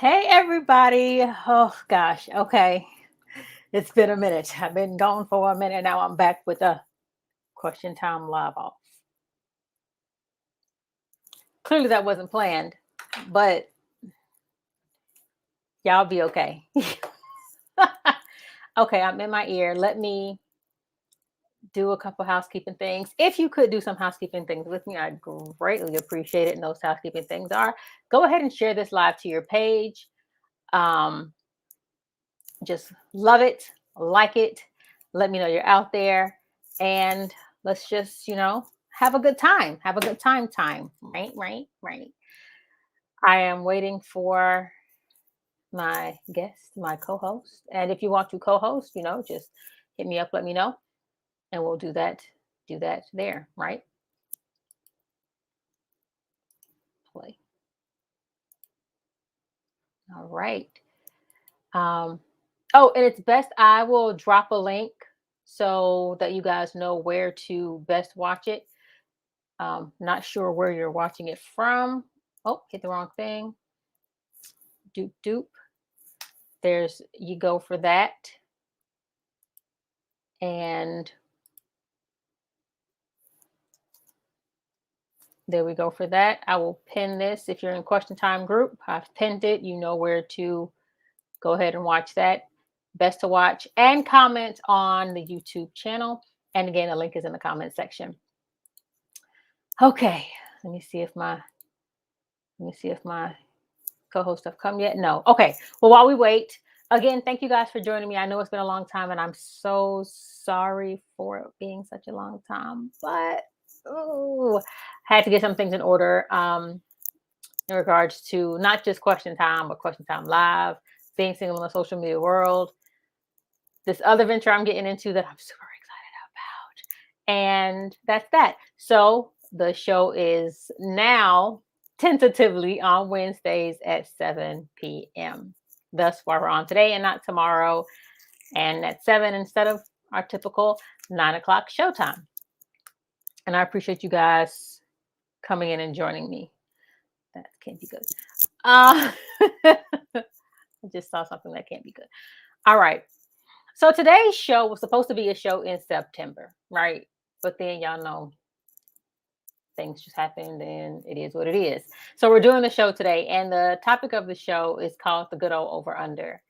Hey everybody. Oh gosh. Okay. It's been a minute. I've been gone for a minute. Now I'm back with a question time live off. Clearly that wasn't planned, but y'all be okay. Okay, I'm in my ear. Let me do a couple housekeeping things. If you could do some housekeeping things with me, I'd greatly appreciate it. And those housekeeping things are go ahead and share this live to your page. Um, just love it, like it. Let me know you're out there, and let's just, have a good time. Have a good time. Right, right, right. I am waiting for my guest, my co-host. And if you want to co-host, just hit me up, let me know, and we'll do that there, right? Play. All right. Um, oh, and it's best I will drop a link so that you guys know where to best watch it. Not sure where you're watching it from. Oh, hit the wrong thing. Doop doop. There's you go for that. And there we go for that. I will pin this. If you're in question time group, I've pinned it. You know where to go ahead and watch that. Best to watch and comment on the YouTube channel. And again, the link is in the comment section. Okay. Let me see if my co-hosts have come yet. No. Okay. Well, while we wait, again, thank you guys for joining me. I know it's been a long time, and I'm so sorry for it being such a long time, but had to get some things in order in regards to not just question time, but question time live, being single in the social media world, this other venture I'm getting into that I'm super excited about. And that's that. So the show is now tentatively on Wednesdays at 7 p.m. Thus far, we're on today and not tomorrow, and at 7 instead of our typical 9 o'clock showtime. And I appreciate you guys coming in and joining me. That can't be good. Uh, I just saw something that can't be good. All right. So today's show was supposed to be a show in September, right? But then y'all know things just happened and it is what it is. So we're doing the show today, and the topic of the show is called The Good Old Over Under.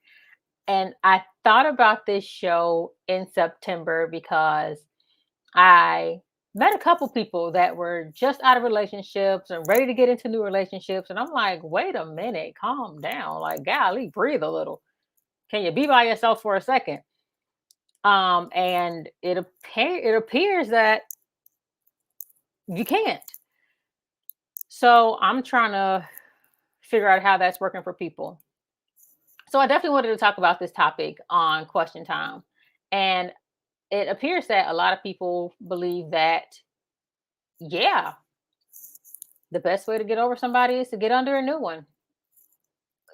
And I thought about this show in September because I met a couple people that were just out of relationships and ready to get into new relationships. And I'm like, wait a minute, calm down. Like, golly, breathe a little. Can you be by yourself for a second? And it appears that you can't. So I'm trying to figure out how that's working for people. So I definitely wanted to talk about this topic on question time. And it appears that a lot of people believe that, yeah, the best way to get over somebody is to get under a new one.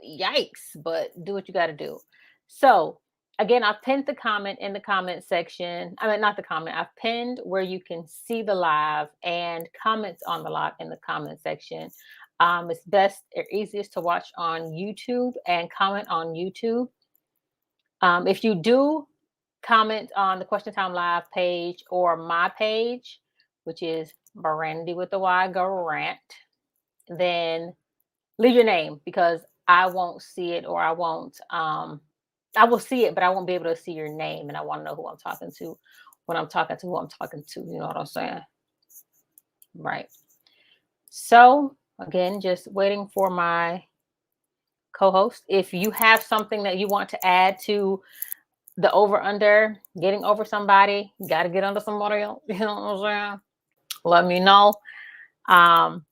Yikes, but do what you got to do. So, again, I've pinned the comment in the comment section. I mean, not the comment, I've pinned where you can see the live and comments on the live in the comment section. It's best or easiest to watch on YouTube and comment on YouTube. If you do comment on the Question Time Live page or my page, which is Brandy with the Y Grant, then leave your name because I won't see it, or I will see it, but I won't be able to see your name, and I want to know who I'm talking to when I'm talking to who I'm talking to. You know what I'm saying? Right. So again, just waiting for my co-host. If you have something that you want to add to the over under, getting over somebody, you got to get under somebody else. You know what I'm saying? Let me know um,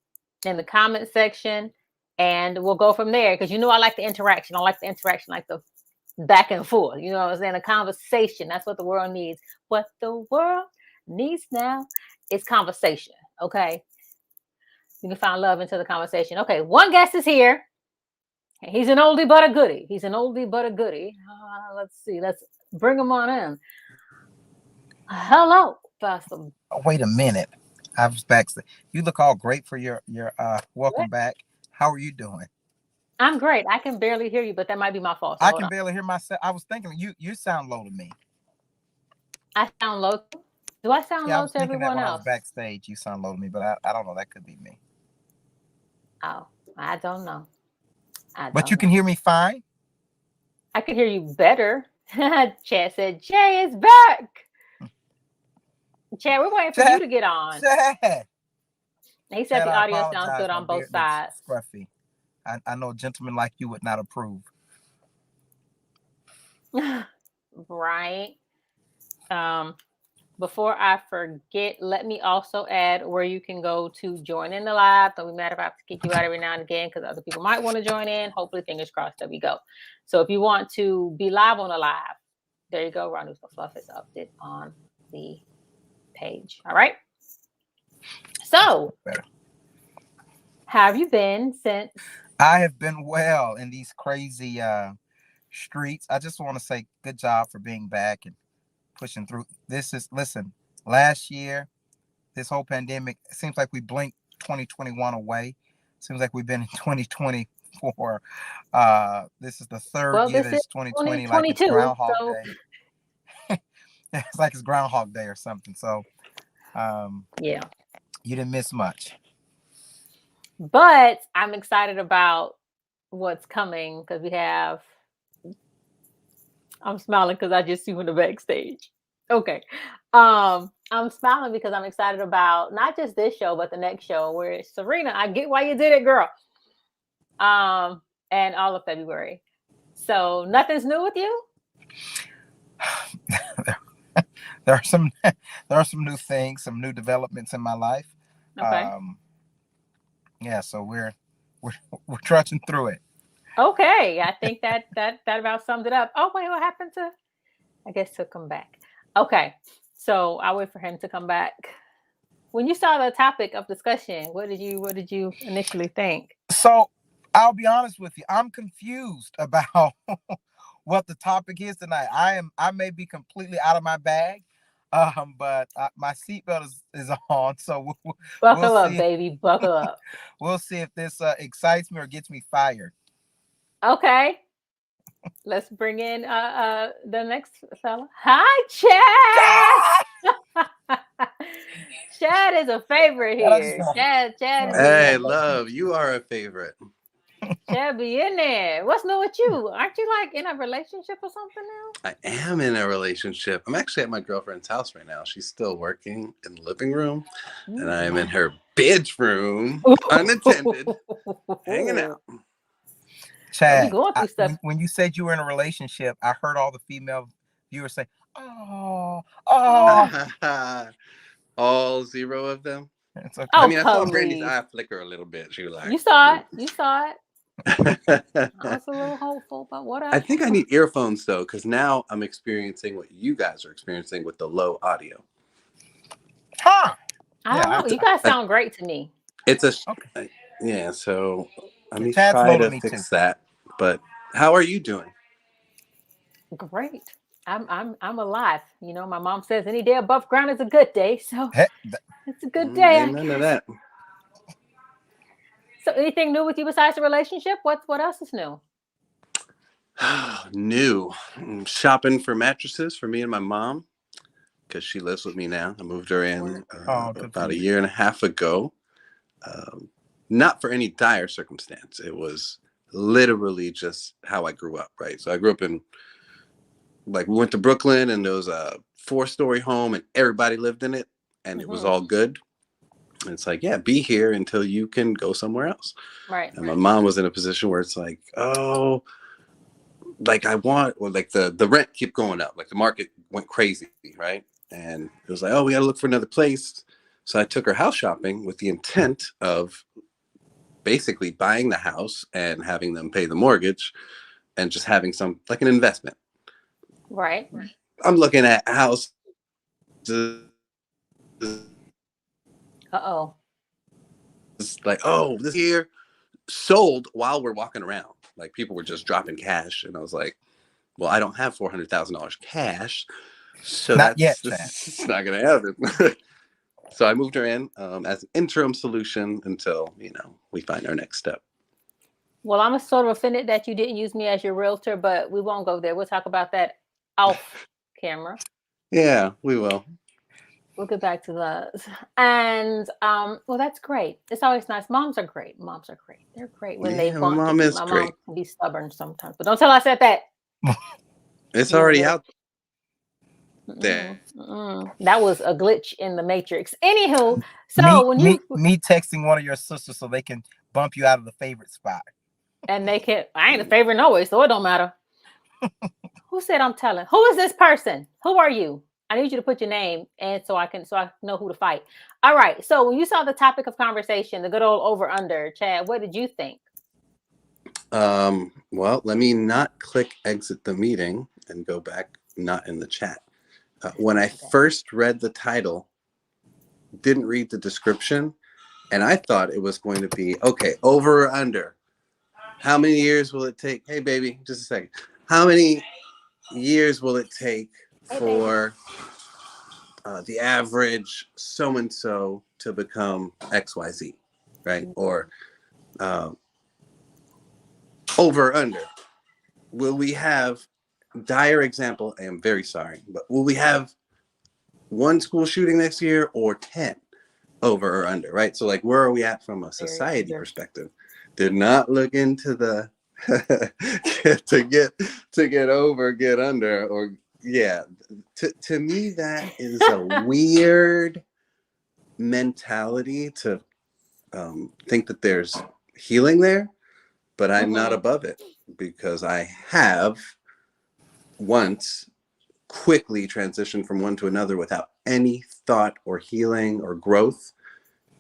in the comment section, and we'll go from there. Because I like the interaction. I like the interaction, like the back and forth. You know what I'm saying? A conversation. That's what the world needs. What the world needs now is conversation. Okay. You can find love into the conversation. Okay. One guest is here. He's an oldie but a goodie. Let's see. Let's bring him on in. Hello, Pastor. Oh, wait a minute. I was back. You look all great for your welcome back. How are you doing? I'm great. I can barely hear you, but that might be my fault. So I hold can on. barely hear myself. I was thinking you sound low to me. I sound low. Do I sound Yeah, I low was to thinking that everyone when I was else? backstage, you sound low to me, but I don't know. That could be me. Oh, I don't know. I But you don't can know. hear me fine. I could hear you better. Chad said, Jay is back. Chad, we're waiting for you Chad, to get on. Chad, He said Chad. the I audio sounds apologize. good My on both beard looks sides. scruffy. I know a gentleman like you would not approve. Right. Um, Before I forget, let me also add where you can go to join in the live. Don't be mad if I have to kick you out every now and again because other people might want to join in. Hopefully, fingers crossed that we go. So if you want to be live on the live, there you go. Ron News for Fluff is updated on the page. All right. That's So, better. how have you been since? I have been well in these crazy streets. I just want to say good job for being back and pushing through. This is listen. Last year, this whole pandemic, it seems like we blinked 2021 away. Seems like we've been in 2024. This is the third Well, year this that is it's 2020, like it's 2022. Groundhog So, Day. It's like it's Groundhog Day or something. So um, yeah. you didn't miss much. But I'm excited about what's coming because we have I'm smiling because I just see you in the backstage. Okay. I'm smiling because I'm excited about not just this show, but the next show where Serena, I get why you did it, girl. Um, and all of February. So nothing's new with you? There are some there are some new things, some new developments in my life. Okay. Um, yeah, so we're we're trudging through it. Okay. I think that about summed it up. Oh wait, what happened to I guess to come back. Okay. So I'll wait for him to come back. When you saw the topic of discussion, what did you initially think? So I'll be honest with you, I'm confused about what the topic is tonight. I may be completely out of my bag, but my seatbelt is on, so we'll Buckle up, see. baby. Buckle up. We'll see if this excites me or gets me fired. Okay. Let's bring in the next fella. Hi, Chad. Chad is a favorite God, I just here. want Chad to be Hey, love, you are a favorite. Chad be in there. What's new with you? Aren't you like in a relationship or something I am in a relationship. I'm actually at my girlfriend's house right now. She's still working in the living room, and I am in her bedroom, unattended, hanging now? out. Yeah, we Chad. going through stuff. When you said you were in a relationship, I heard all the female viewers say, "Oh, oh." Oh, All zero of them. It's okay. I oh, mean, I saw Brandy's please. eye flicker a little bit. She was like, You saw "Mm." it. You saw it. I was a little hopeful, but I whatever. think I need earphones though, because now I'm experiencing what you guys are experiencing with the low audio. Huh? I Yeah. don't know. You guys I, sound great to me. It's a Okay. yeah. So let Yeah, me Chad's try low to to me too. fix that. But how are you doing? Great. I'm alive. You know, my mom says any day above ground is a good day, so He- it's a good day, I Amen to guess. that. So anything new with you besides the relationship? What else is new? New. Shopping for mattresses for me and my mom because she lives with me now. I moved her in oh, good for about a you. year and a half ago. Um, Not for any dire circumstance. It was literally just how I grew up, right? So I grew up in, like, we went to Brooklyn and there was a 4-story home and everybody lived in it and it was Hmm. all good. And it's like, yeah, be here until you can go somewhere else. Right. And my mom was in a position where it's like, oh, like I want, or like the rent kept going up, like the market went crazy, right? And it was like, oh, we got to look for another place. So I took her house shopping with the intent of basically buying the house and having them pay the mortgage and just having some like an investment. Right. I'm looking at houses Uh-oh. like, oh, this year sold while we're walking around. Like people were just dropping cash, and I was like, well, I don't have $400,000 cash, so Not that's yet, Chad. this is not going to happen. So I moved her in as an interim solution until we find our next step. Well, I'm sort of offended that you didn't use me as your realtor, but we won't go there. We'll talk about that off camera. Yeah, we will. We'll get back to those. And well, that's great. It's always nice. Moms are great. Moms are great. They're great when they Yeah, my want to mom be. is My mom great. can be stubborn sometimes, but don't tell her I said that. It's You already will. out there. Mm-mm, mm-mm. That was a glitch in the matrix. Anywho, Me, so when me, you me texting one of your sisters so they can bump you out of the favorite spot. and they can, I ain't a favorite no way, so it don't matter. Who said I'm telling? Who is this person? Who are you? I need you to put your name and so I know who to fight. All right. So when you saw the topic of conversation, the good old over under, Chad, what did you think? Well, let me not click exit the meeting and go back, not in the chat. When I Okay. first read the title, didn't read the description, and I thought it was going to be, okay, over or under. How many years will it take? Hey, baby, just a second. How many years will it take for the average so-and-so to become XYZ, right? Or over or under. Will we have, dire example, I am very sorry, but will we have one school shooting next year or 10 over or under, right? So like, where are we at from a society perspective? Did not look into the to get over, get under, or yeah. To me, that is a weird mentality to think that there's healing there, but I'm not above it because I have once quickly transitioned from one to another without any thought or healing or growth.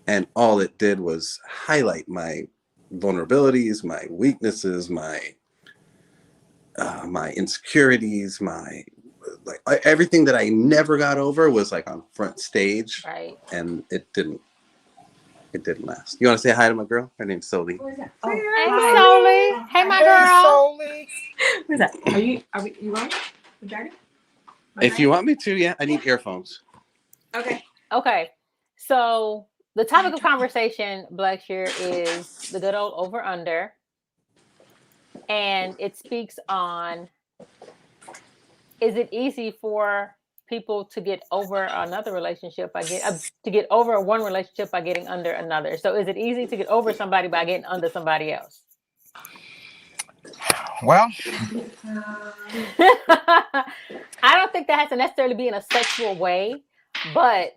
And all it did was highlight my vulnerabilities, my weaknesses, my insecurities, my everything that I never got over was like on front stage, Right. and it didn't last. You want to say hi to my girl? Her name's Soli. Oh, hey, Soli. Hey, my girl. Soli. Who's that? Are you on? If you want me to, yeah, I need earphones. Okay. Okay. So the topic of conversation, Blackshear, is the good old over under. And it speaks on, is it easy for people to get over another relationship to get over one relationship by getting under another? So is it easy to get over somebody by getting under somebody else? Well, I don't think that has to necessarily be in a sexual way, but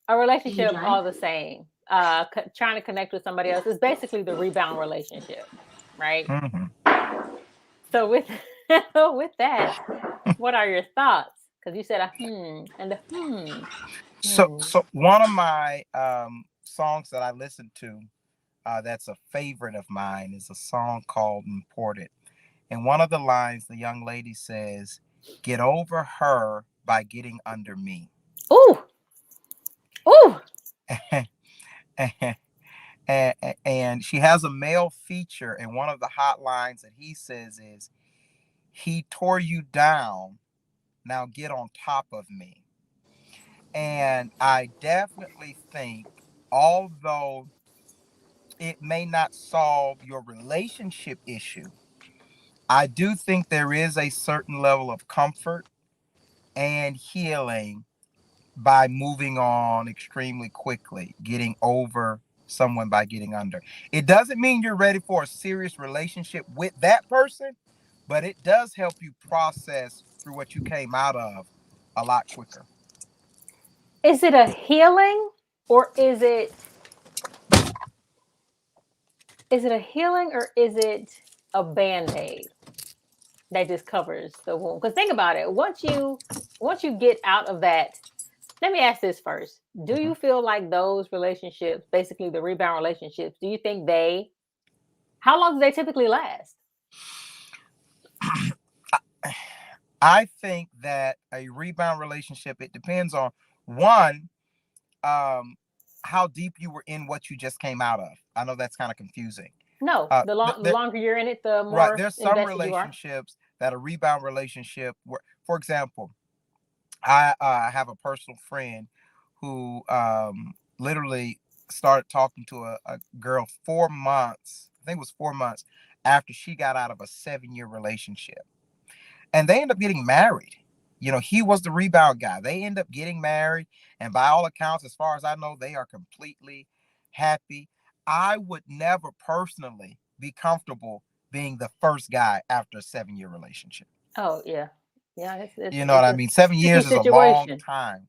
a relationship all the same. Trying to connect with somebody else is basically the rebound relationship, right? mm-hmm. So with with that, what are your thoughts? Because you said a and a So one of my songs that I listen to that's a favorite of mine is a song called Imported. And one of the lines, the young lady says, "Get over her by getting under me." Ooh, ooh. And she has a male feature, and one of the hot lines that he says is, "He tore you down, now get on top of me." And I definitely think, although it may not solve your relationship issue, I do think there is a certain level of comfort and healing by moving on extremely quickly, getting over someone by getting under. It doesn't mean you're ready for a serious relationship with that person, but it does help you process through what you came out of a lot quicker. Is it a healing or is it a healing or is it a band-aid that just covers the wound? Because think about it. Once you get out of that, let me ask this first. Do you feel like those relationships, basically the rebound relationships, do you think how long do they typically last? I think that a rebound relationship, it depends on one, how deep you were in what you just came out of. I know that's kind of confusing. No, the longer you're in it, the Right. more There's some invested you are. relationships that a rebound relationship where, for example, I have a personal friend who literally started talking to a girl 4 months. I think it was 4 months after she got out of a 7-year relationship. And they end up getting married. You know, he was the rebound guy. They end up getting married. And by all accounts, as far as I know, they are completely happy. I would never personally be comfortable being the first guy after a 7-year relationship. Oh yeah, yeah. You know what I A mean? 7 sticky years is a long situation. time.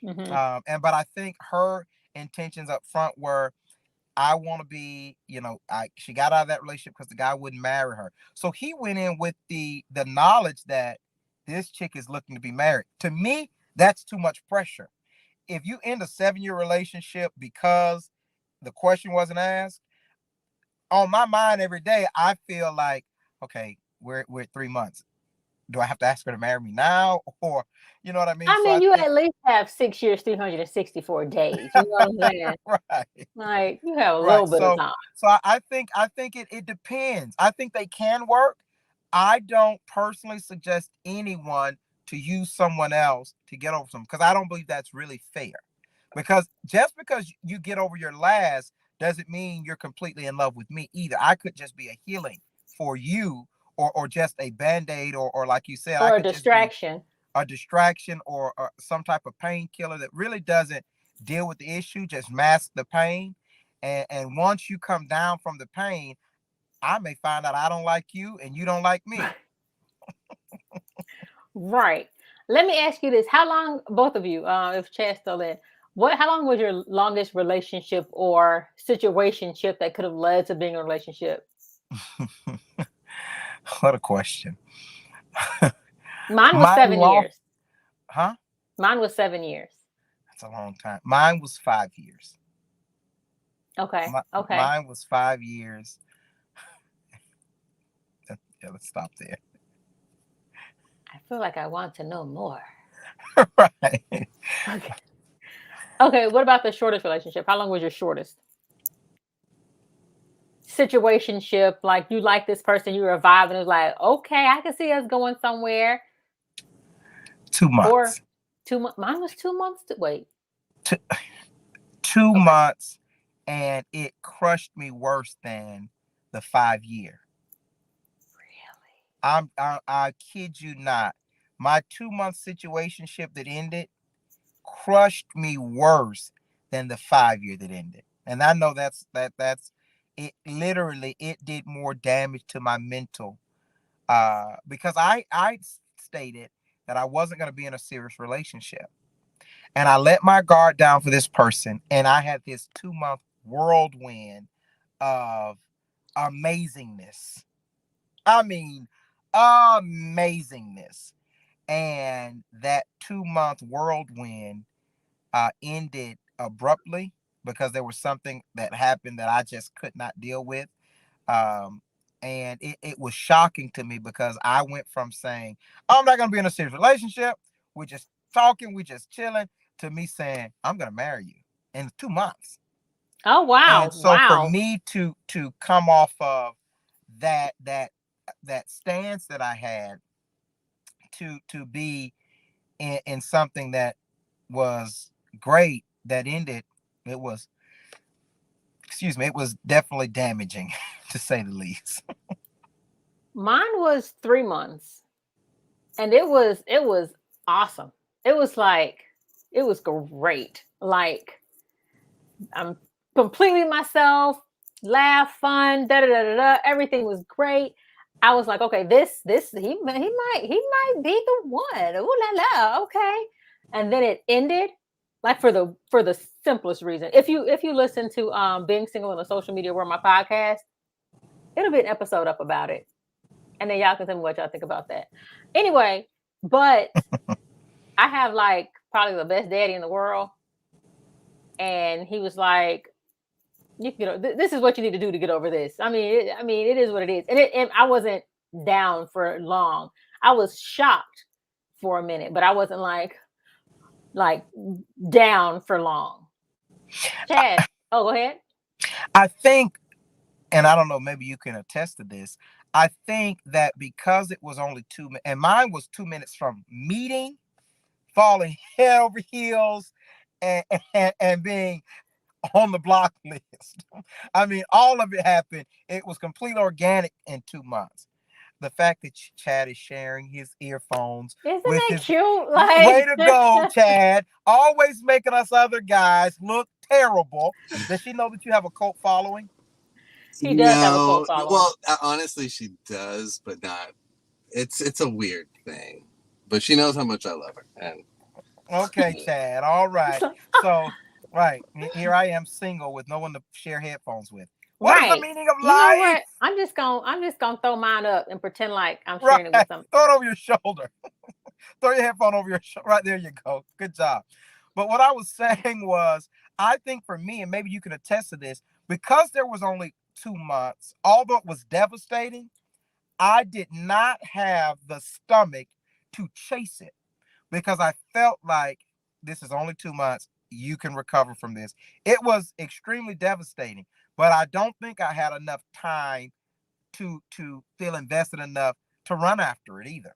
Hmm. But I think her intentions up front were, I want to be, she got out of that relationship because the guy wouldn't marry her. So he went in with the knowledge that this chick is looking to be married. To me, that's too much pressure. If you end a 7-year relationship because the question wasn't asked, on my mind every day, I feel like, okay, we're at 3 months. Do I have to ask her to marry me now? Or, you know what I mean? I So mean, I you think, at least have 6 years, 364 days. You know what I'm saying? right. Like you have a little Right. bit of So time. I think it depends. I think they can work. I don't personally suggest anyone to use someone else to get over something, because I don't believe that's really fair. Because just because you get over your last doesn't mean you're completely in love with me either. I could just be a healing for you, or just a band-aid, or like you said, I Or a could just be distraction. a distraction, or some type of painkiller that really doesn't deal with the issue, just mask the pain. And once you come down from the pain, I may find out I don't like you and you don't like me. Right. Let me ask you this. How long, both of you, if Chad's still in, how long was your longest relationship or situationship that could have led to being in a relationship? What a question. Mine was My 7 years. huh? Mine was 7 years. That's a long time. Mine was 5 years. Okay. My, Okay. Mine was 5 years. Yeah, let's stop there. I feel like I want to know more. Right. Okay. Okay. What about the shortest relationship? How long was your shortest situationship? Like you like this person, you were vibing. It was like, okay, I can see us going somewhere. 2 months. Or 2 months. Mine was 2 months. Wait. Two, two Okay. months, and it crushed me worse than the 5 year. Really? I kid you not. My 2 month situationship that ended crushed me worse than the 5 year that ended. And I know that's it. Literally, it did more damage to my mental, because I stated that I wasn't going to be in a serious relationship, and I let my guard down for this person, and I had this 2 month whirlwind of amazingness. I mean, amazingness. And that 2 month whirlwind ended abruptly because there was something that happened that I just could not deal with. Um, and it was shocking to me, because I went from saying, I'm not going to be in a serious relationship, we're just talking, we're just chilling, to me saying, I'm going to marry you in 2 months. Oh And wow. so for Wow. me to come off of that that that stance that I had, to be in something that was great that ended, it was, excuse me, it was definitely damaging to say the least. Mine was 3 months. And it was awesome. It was like it was great. Like I'm completely myself, laugh, fun, da da da da da. Everything was great. I was like, okay, this he might be the one. Ooh la la, okay. And then it ended like for the simplest reason. If you listen to Being Single in the Social Media World, my podcast, it'll be an episode up about it. And then y'all can tell me what y'all think about that. Anyway, but I have like probably the best daddy in the world. And he was like, you can this is what you need to do to get over this. I mean, it is what it is. And I wasn't down for long. I was shocked for a minute, but I wasn't like down for long. Chad, oh, go ahead. I think, and I don't know, maybe you can attest to this. I think that because it was only and mine was 2 minutes from meeting, falling head over heels, and being on the block list. I mean, all of it happened. It was completely organic in 2 months. The fact that Chad is sharing his earphones Isn't with that his cute? way Like, to go, Chad. Always making us other guys look terrible. Does she know that you have a cult following? he does have a No, cult following. well, honestly, she does, but not. It's a weird thing, but she knows how much I love her, and Okay, Chad. All right. So, right here I am, single with no one to share headphones with. What is the Right. meaning of You know life? what? I'm just gonna throw mine up and pretend like I'm Right. sharing it with them. Throw it over your shoulder. Throw your headphone over your shoulder. Right there you go. Good job. But what I was saying was, I think for me, and maybe you can attest to this, because there was only 2 months, although it was devastating, I did not have the stomach to chase it because I felt like this is only 2 months. You can recover from this. It was extremely devastating, but I don't think I had enough time to feel invested enough to run after it either.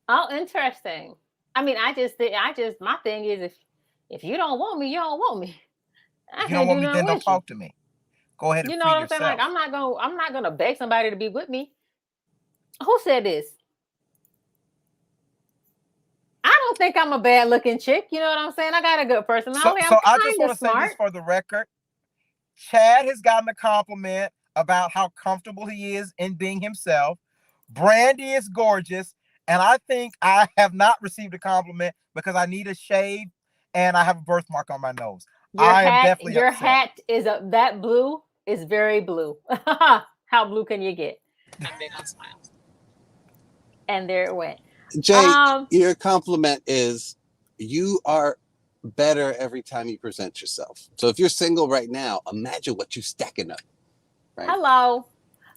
Oh, interesting. I mean, my thing is if you don't want me, you don't want me. I If you don't can't do want me, nothing then don't with you. talk to me. Go ahead and You know free what I'm saying? Like, yourself. I'm not gonna beg somebody to be with me. Who said this? I don't think I'm a bad looking chick. You know what I'm saying? I got a good personality. I'm So I just kind want of to say this smart. for the record. Chad has gotten a compliment about how comfortable he is in being himself. Brandy is gorgeous. And I think I have not received a compliment because I need a shave and I have a birthmark on my nose. I am definitely Your upset. hat is that blue is very blue. How blue can you get? I'm big on smiles. And there it went. Jay, your compliment is you are better every time you present yourself. So if you're single right now, imagine what you're stacking up. Right? Hello.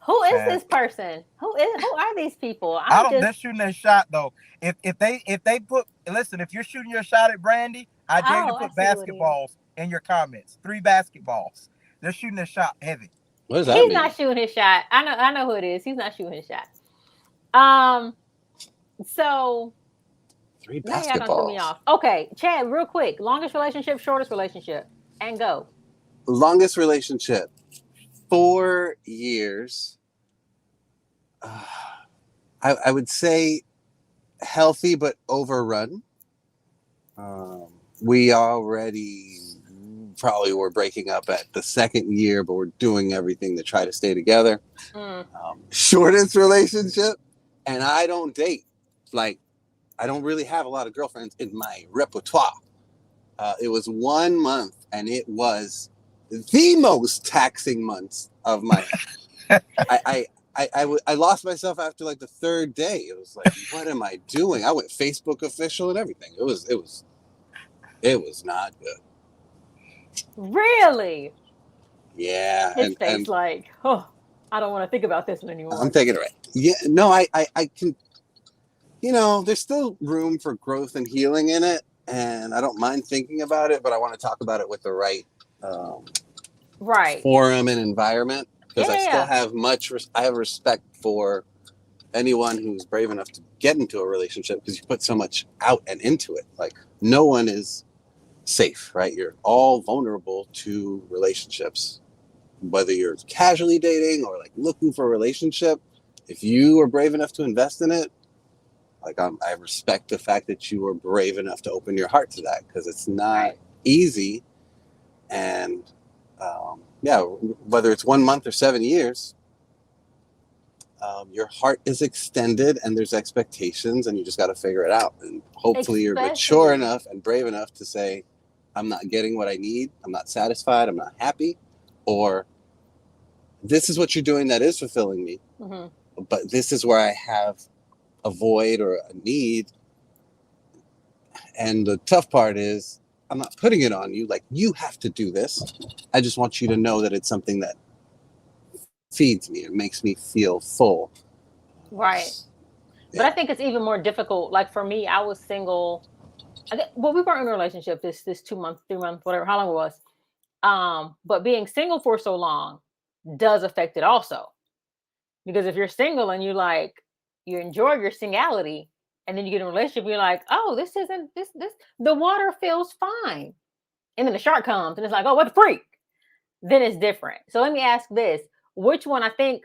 Who is Chad. this person? Who are these people? They're shooting their shot though. If they put listen, if you're shooting your shot at Brandy, I dare you to I put see what it is. basketballs in your comments. 3 basketballs. They're shooting their shot heavy. What does that He's mean? not shooting his shot. I know who it is. He's not shooting his shot. So 3 now y'all gonna throw me basketballs. off. Okay, Chad, real quick. Longest relationship, shortest relationship, and go. Longest relationship, 4 years. I would say healthy but overrun. We already probably were breaking up at the second year, but we're doing everything to try to stay together. Shortest relationship, and I don't date. Like, I don't really have a lot of girlfriends in my repertoire. It was 1 month, and it was the most taxing months of my life. I lost myself after like the third day. It was like, what am I doing? I went Facebook official and everything. It was not good. Really? Yeah. His face like, oh, I don't want to think about this one anymore. I'm taking it right. Yeah, no, I can, there's still room for growth and healing in it. And I don't mind thinking about it, but I want to talk about it with the right forum and environment. Because I still have I have respect for anyone who's brave enough to get into a relationship because you put so much out and into it. Like, no one is safe, right? You're all vulnerable to relationships, whether you're casually dating or like looking for a relationship. If you are brave enough to invest in it, like I respect the fact that you were brave enough to open your heart to that because it's not easy. And whether it's 1 month or 7 years, your heart is extended and there's expectations and you just got to figure it out. And hopefully you're mature enough and brave enough to say, I'm not getting what I need. I'm not satisfied. I'm not happy. Or this is what you're doing that is fulfilling me. Mm-hmm. But this is where I have a void or a need. And the tough part is I'm not putting it on you. Like, you have to do this. I just want you to know that it's something that feeds me. It makes me feel full. Right. Yeah. But I think it's even more difficult. Like for me, I was single. We weren't in a relationship this 2 months, 3 months, whatever, how long it was. But being single for so long does affect it also. Because if you're single and you enjoy your singality, and then you get in a relationship, you're like, oh, this isn't this the water feels fine. And then the shark comes and it's like, oh, what the freak? Then it's different. So let me ask this. Which one, I think,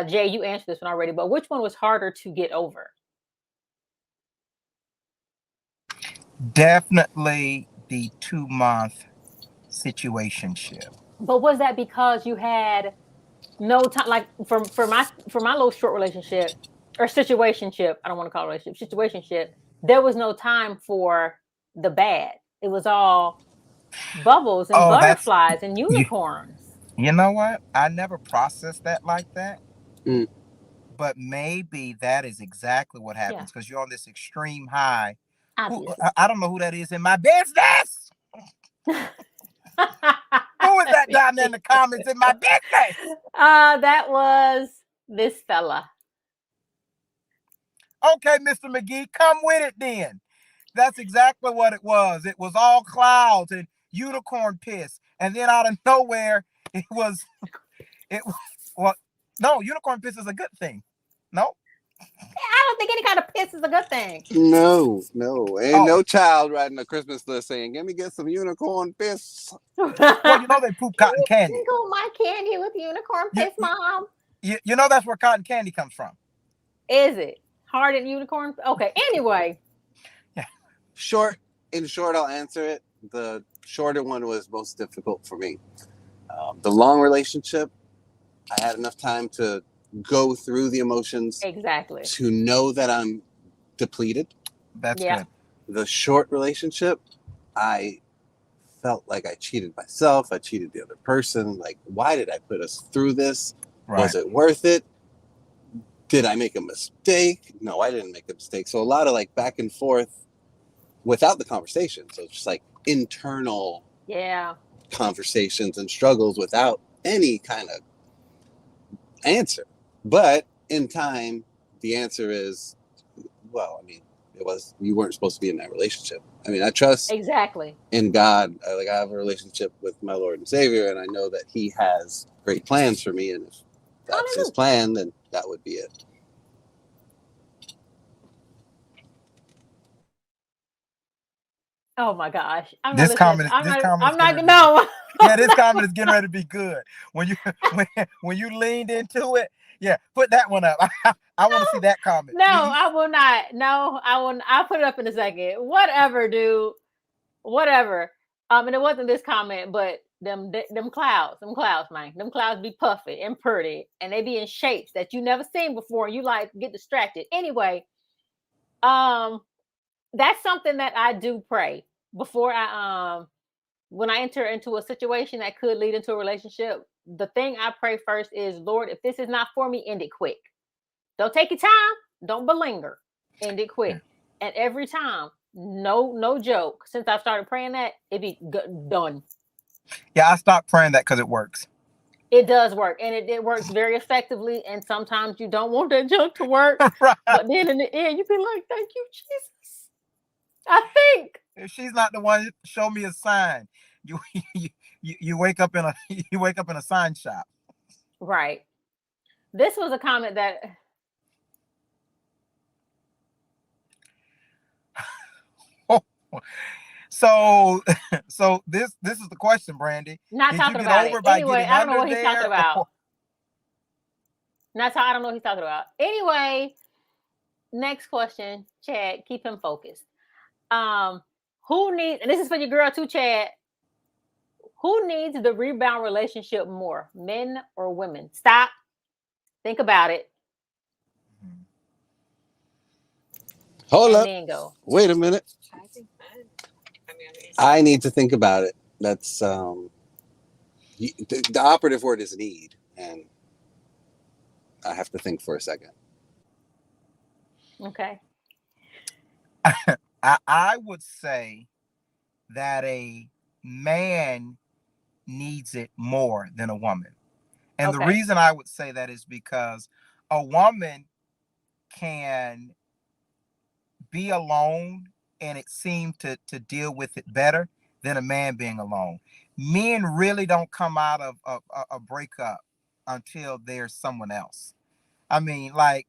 Jay, you answered this one already, but which one was harder to get over? Definitely the 2-month situationship. But was that because you had no time? Like for my little short relationship or situationship, I don't want to call it relationship, situationship, there was no time for the bad. It was all bubbles and Oh, that's butterflies and you. unicorns. You know what? I never processed that like that. Mm. But maybe that is exactly what Yeah, happens because you're on this extreme high. Who obviously. I don't know who that is in my business. Who is that down there in the comments in my business? That was this fella. Okay, Mr. McGee, come with it then. That's exactly what it was. It was all clouds and unicorn piss. And then out of nowhere, it was well, no, unicorn piss is a good thing. No? I don't think any kind of piss is a good thing. No, ain't Oh, no child writing a Christmas list saying, "Let me get some unicorn piss." well, you know they poop cotton candy. Sprinkle my candy with unicorn You, piss, Mom. you know that's where cotton candy comes from. Is it hardened unicorn? Okay. Anyway, Yeah. In short, I'll answer it. The shorter one was most difficult for me. The long relationship, I had enough time to go through the emotions exactly. to know that I'm depleted. That's Yeah. good. The short relationship, I felt like I cheated myself. I cheated the other person. Like, why did I put us through this? Right. Was it worth it? Did I make a mistake? No, I didn't make a mistake. So a lot of like back and forth without the conversation. So it's just like internal Yeah. conversations and struggles without any kind of answer. But in time, the answer is, well, I mean, it was, you weren't supposed to be in that relationship. I mean, I trust Exactly. in God. I have a relationship with my Lord and Savior, and I know that He has great plans for me. And if that's His Hallelujah. plan, then that would be it. Oh my gosh. I'm not This listening. comment I'm is not getting ready to be no. yeah, this comment is getting ready to be good. When you leaned into it, yeah, put that one up. I want to see that comment, No, please. I will not. No, I will. I'll put it up in a second. Whatever, dude. Whatever. And it wasn't this comment, but them clouds, man. Them clouds be puffy and pretty, and they be in shapes that you never seen before. And you like get distracted. Anyway, that's something that I do pray before I when I enter into a situation that could lead into a relationship. The thing I pray first is, Lord, if this is not for me, end it quick. Don't take your time. Don't belinger. End it quick. And every time, no joke. Since I've started praying that, it be done. Yeah, I stopped praying that because it works. It does work, and it works very effectively. And sometimes you don't want that junk to work, Right. but then in the end, you be like, "Thank you, Jesus." I think If she's not the one, show me a sign. You you wake up in a sign shop. right. This was a comment that. So this is the question, Brandy. Not Did you talking get about it. over by Anyway, getting I don't know under what he's talking there? about. I don't know what he's talking about. Anyway, next question, Chad. Keep him focused. Who needs? And this is for your girl too, Chad. Who needs the rebound relationship more, men or women? Stop. Think about it, Hold and up. then go. Wait a minute. I think men. I need to think about it. That's the operative word is need, and I have to think for a second. Okay. I would say that a man needs it more than a woman. And the Okay. reason I would say that is because a woman can be alone and it seemed to deal with it better than a man being alone. Men really don't come out of a breakup until there's someone else. I mean, like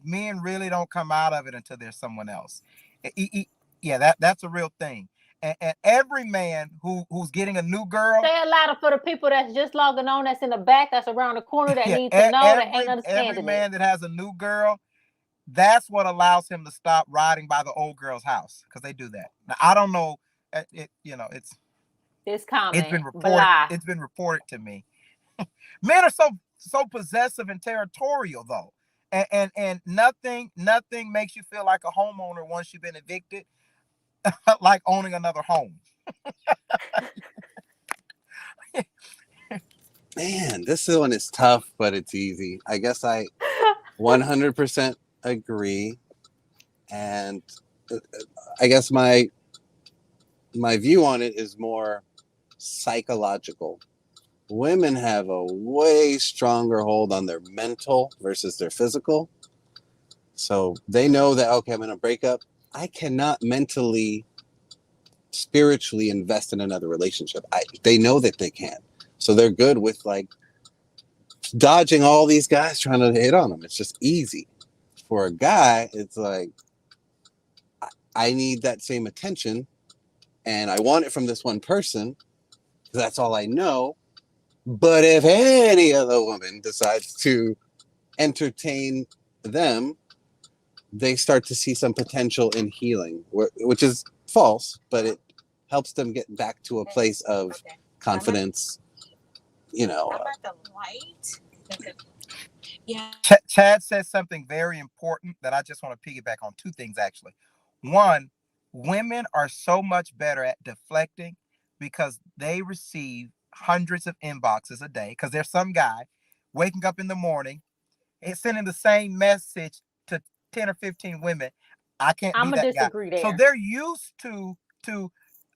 men really don't come out of it until there's someone else. Yeah, that's a real thing. And every man who's getting a new girl, Say it louder for the people that's just logging on, that's in the back, that's around the corner, that yeah, need to know, that ain't every understanding man it. that has a new girl, that's what allows him to stop riding by the old girl's house, because they do that. Now I don't know, It's it's common, been but reported. lie. It's been reported to me. Men are so possessive and territorial though, and nothing makes you feel like a homeowner once you've been evicted, like owning another home. Man, this one is tough, but it's easy. I guess I 100% agree, and I guess my view on it is more psychological. Women have a way stronger hold on their mental versus their physical. So they know that, okay, I'm going to break up. I cannot mentally, spiritually invest in another relationship. They know that they can. So they're good with like dodging all these guys trying to hit on them. It's just easy. For a guy, it's like, I need that same attention and I want it from this one person. That's all I know. But if any other woman decides to entertain them, they start to see some potential in healing, which is false, but it helps them get back to a place of confidence. I'm at the light. Yeah. Chad says something very important that I just want to piggyback on. Two things, actually. One, women are so much better at deflecting because they receive hundreds of inboxes a day, because there's some guy waking up in the morning and sending the same message to 10 or 15 women. I can't be I'm gonna that guy. disagree So there. they're used to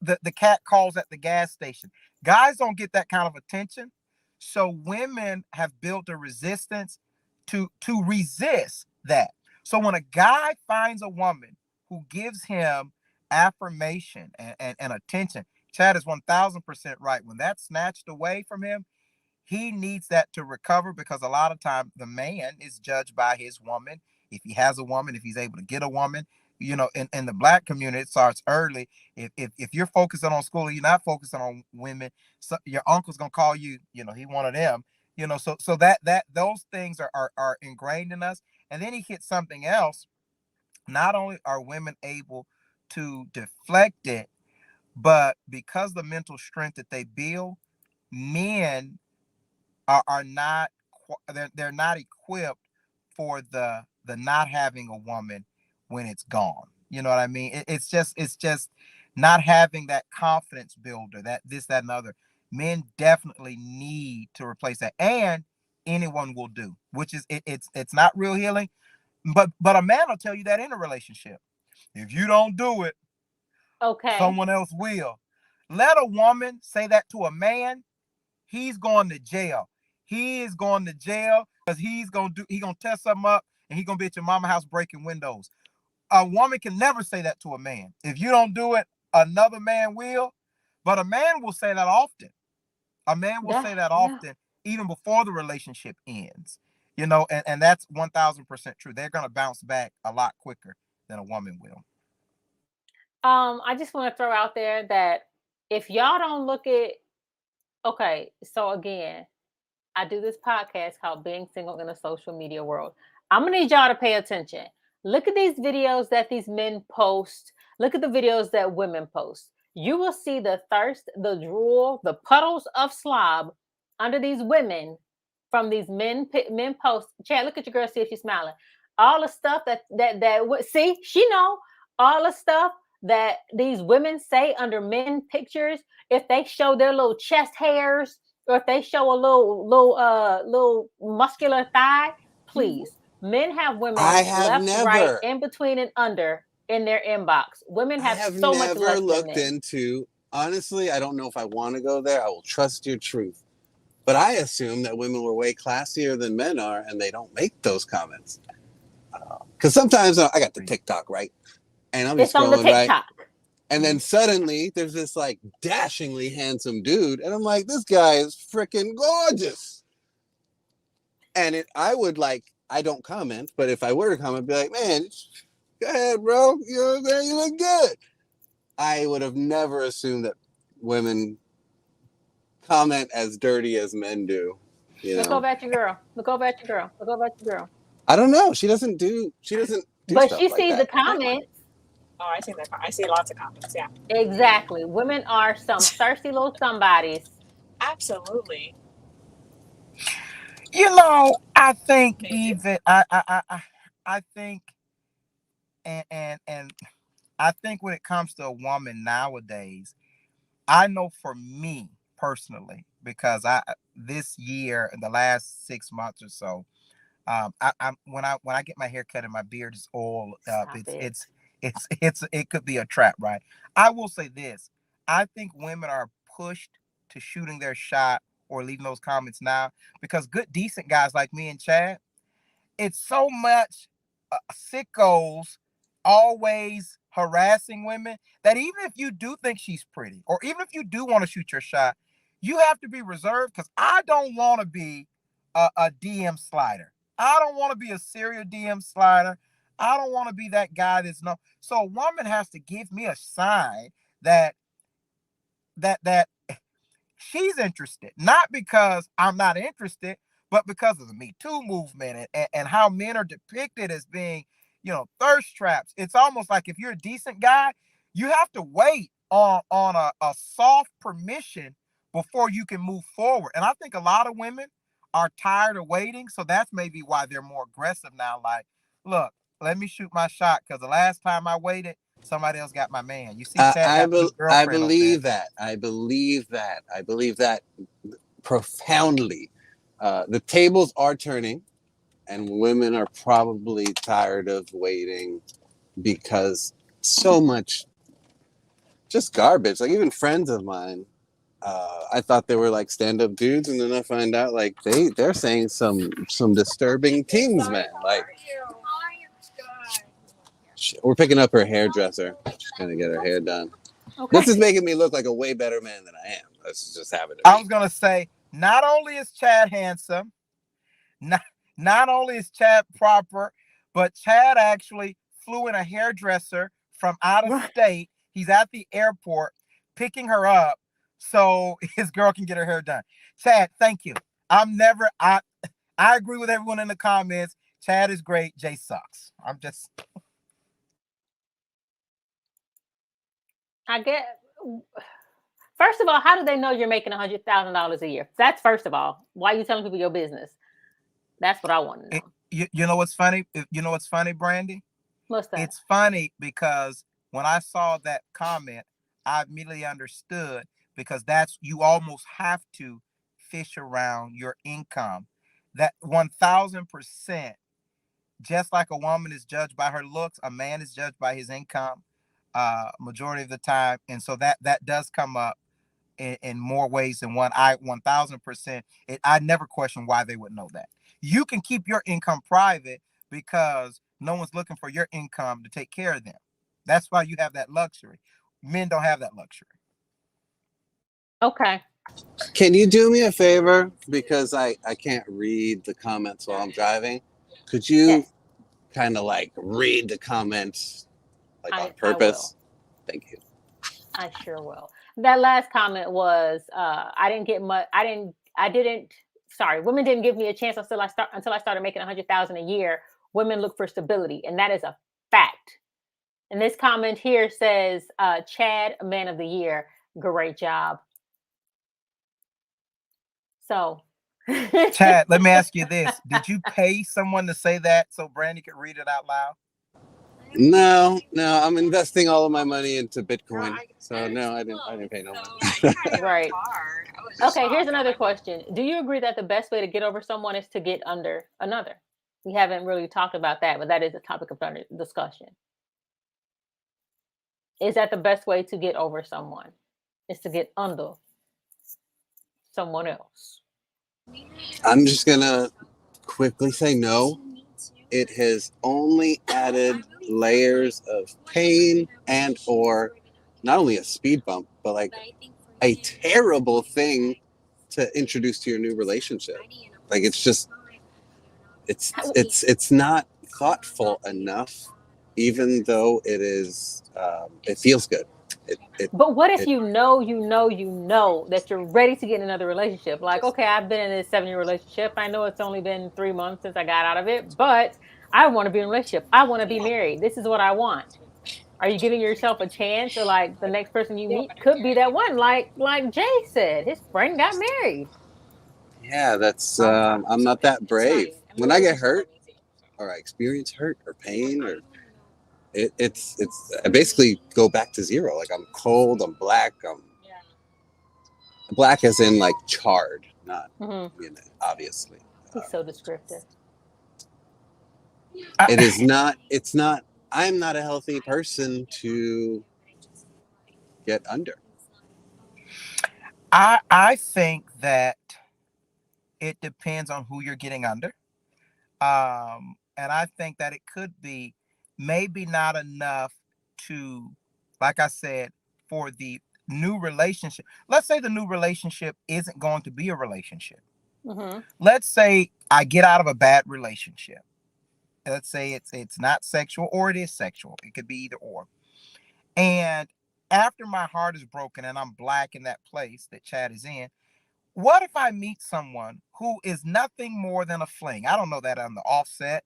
the cat calls at the gas station. Guys don't get that kind of attention. So women have built a resistance to resist that. So when a guy finds a woman who gives him affirmation and attention, Chad is 1000% right. When that's snatched away from him, he needs that to recover, because a lot of time the man is judged by his woman. If he has a woman, if he's able to get a woman, in the black community, it starts early. If you're focusing on school and you're not focusing on women, so your uncle's gonna call you, he one of them, so that those things are ingrained in us. And then he hits something else. Not only are women able to deflect it, but because the mental strength that they build, men are not, they're not equipped for the not having a woman when it's gone. You know what I mean? It's just not having that confidence builder, that this, that, and other. Men definitely need to replace that, and anyone will do, which is it's not real healing, but a man will tell you that in a relationship. If you don't do it, Okay. someone else will. Let a woman say that to a man, he's going to jail. He is going to jail because he's gonna test something up, and he's gonna be at your mama house breaking windows. A woman can never say that to a man. If you don't do it, another man will. But a man will say that often. A man will say that Yeah. often, even before the relationship ends. And that's 1000% true. They're gonna bounce back a lot quicker than a woman will. I just want to throw out there that if y'all don't look at, okay, so again, I do this podcast called Being Single in a Social Media World. I'm gonna need y'all to pay attention. Look at these videos that these men post. Look at the videos that women post. You will see the thirst, the drool, the puddles of slob under these women from these men posts. Chad, look at your girl, see if she's smiling. All the stuff that see, she know all the stuff that these women say under men pictures. If they show their little chest hairs, or if they show a little muscular thigh, please. Men have women I have left, right, never, in between, and under in their inbox. Women I have have so much never less than looked men. into, honestly, I don't know if I want to go there. I will trust your truth. But I assume that women were way classier than men are, and they don't make those comments. Because sometimes I got the TikTok, right? And I'll be It's on the scrolling, right? TikTok. And then suddenly there's this like dashingly handsome dude. And I'm like, this guy is freaking gorgeous. And I would like, I don't comment, but if I were to comment, I'd be like, man, go ahead, bro. You know what I'm saying? You look good. I would have never assumed that women comment as dirty as men do. You Look know, over at your girl. Look over at your girl. Look over at your girl. I don't know. She doesn't do But stuff she like sees the that. comments. Oh, I see that. I see lots of comments. Yeah, Exactly. Women are some thirsty little somebodies. absolutely. I think Maybe. even I think and I think when it comes to a woman nowadays, I know for me personally, because I this year in the last 6 months or so, I'm when I get my hair cut and my beard is all up, Stop it. it could be a trap, right? I will say this: I think women are pushed to shooting their shot or leaving those comments now because good, decent guys like me and Chad, it's so much sickos always harassing women that even if you do think she's pretty or even if you do want to shoot your shot, you have to be reserved because I don't want to be a DM slider. I don't want to be a serial DM slider. I don't want to be that guy that's no. So a woman has to give me a sign that that she's interested, not because I'm not interested, but because of the Me Too movement and how men are depicted as being, thirst traps. It's almost like if you're a decent guy, you have to wait on a soft permission before you can move forward. And I think a lot of women are tired of waiting. So that's maybe why they're more aggressive now. Like, look, let me shoot my shot because the last time I waited, somebody else got my man. You see, Chad got a new I girlfriend over there. believe that. I believe that. I believe that profoundly. The tables are turning, and women are probably tired of waiting because so much just garbage. Like even friends of mine, I thought they were like stand-up dudes, and then I find out like they're saying some disturbing things, man. Like we're picking up her hairdresser. She's gonna get her hair done. Okay. This is making me look like a way better man than I am. This just happened to I me. was gonna say, not only is Chad handsome, not only is Chad proper, but Chad actually flew in a hairdresser from out of state. He's at the airport picking her up so his girl can get her hair done. Chad, thank you. I agree with everyone in the comments. Chad is great. Jay sucks. I get. First of all, how do they know you're making $100,000 a year? That's first of all. Why are you telling people your business? That's what I want to know. You know what's funny? You know what's funny, Brandy? What's that? It's funny because when I saw that comment, I immediately understood because you almost have to fish around your income. That 1000%, just like a woman is judged by her looks, a man is judged by his income, majority of the time. And so that does come up in more ways than one. 1000%. I never question why they would know that. You can keep your income private because no one's looking for your income to take care of them. That's why you have that luxury. Men don't have that luxury. Okay. Can you do me a favor? Because I can't read the comments while I'm driving. Could you kind of like read the comments like on purpose? Thank you. I sure will. That last comment was I didn't get much. Women didn't give me a chance until I started making 100,000 a year. Women look for stability, and that is a fact. And this comment here says, Chad, man of the year, great job. So Chad, let me ask you this. Did you pay someone to say that so Brandy could read it out loud? No, I'm investing all of my money into Bitcoin. So no, I didn't pay no money. Right. Okay, here's another question. Do you agree that the best way to get over someone is to get under another? We haven't really talked about that, but that is a topic of discussion. Is that the best way to get over someone? Is to get under someone else? I'm just gonna quickly say no. It has only added layers of pain and or not only a speed bump, but like a terrible thing to introduce to your new relationship. Like it's not thoughtful enough, even though it is it feels good. But what if it you know that you're ready to get in another relationship? Like, okay, I've been in this 7 year relationship. I know it's only been 3 months since I got out of it, but I want to be in a relationship. I want to be married. This is what I want. Are you giving yourself a chance, or like the next person you meet could be that one? Like Jay said, his friend got married. Yeah, that's I'm not that brave. When I get hurt or I experience hurt or pain or it's I basically go back to zero. Like I'm cold, I'm black, I'm black as in like charred, not Hmm. obviously. He's so descriptive. It is not. It's not. I'm not a healthy person to get under. I think that it depends on who you're getting under. And I think that it could be maybe not enough to, like I said, for the new relationship. Let's say the new relationship isn't going to be a relationship. Hmm. Let's say I get out of a bad relationship. Let's say it's not sexual or it is sexual. It could be either or. And after my heart is broken and I'm black in that place that Chad is in, what if I meet someone who is nothing more than a fling? I don't know that on the offset,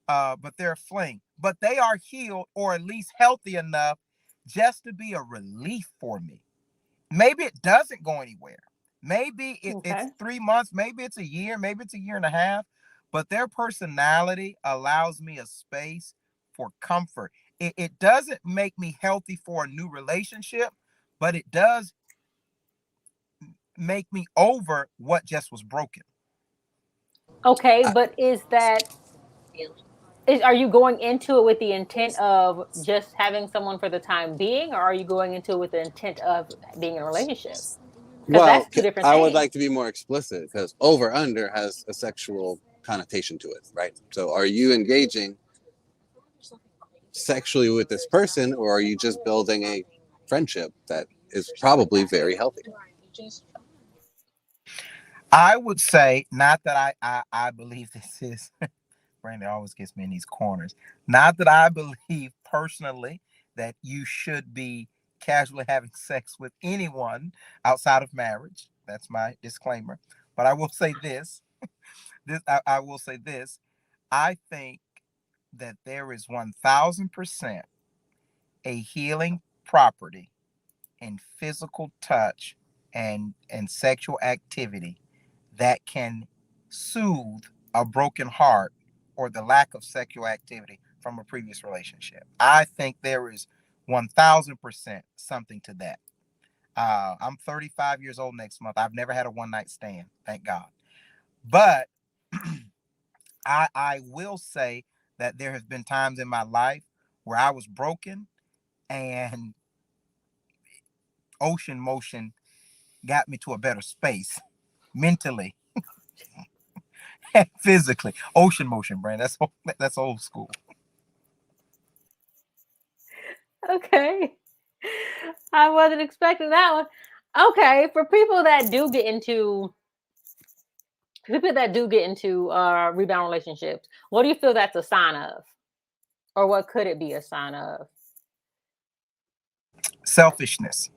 but they're a fling. But they are healed or at least healthy enough just to be a relief for me. Maybe it doesn't go anywhere. Maybe it's Okay. 3 months, maybe it's a year, maybe it's a year and a half, but their personality allows me a space for comfort. It doesn't make me healthy for a new relationship, but it does make me over what just was broken. Okay, I, but are you going into it with the intent of just having someone for the time being, or are you going into it with the intent of being in a relationship? Because well, that's two different I would things. like to be more explicit because over under has a sexual connotation to it, right? So, are you engaging sexually with this person, or are you just building a friendship that is probably very healthy? I would say, not that I believe this is, Brandon always gets me in these corners. Not that I believe personally that you should be casually having sex with anyone outside of marriage. That's my disclaimer. But I will say this. I will say this. I think that there is 1000% a healing property in physical touch and sexual activity that can soothe a broken heart or the lack of sexual activity from a previous relationship. I think there is 1000% something to that. I'm 35 years old next month. I've never had a one night stand, thank God. But I will say that there has been times in my life where I was broken and ocean motion got me to a better space mentally and physically. Ocean motion, Brand. That's old school. Okay. I wasn't expecting that one. Okay, for people that do get into rebound relationships, what do you feel that's a sign of? Or what could it be a sign of? Selfishness.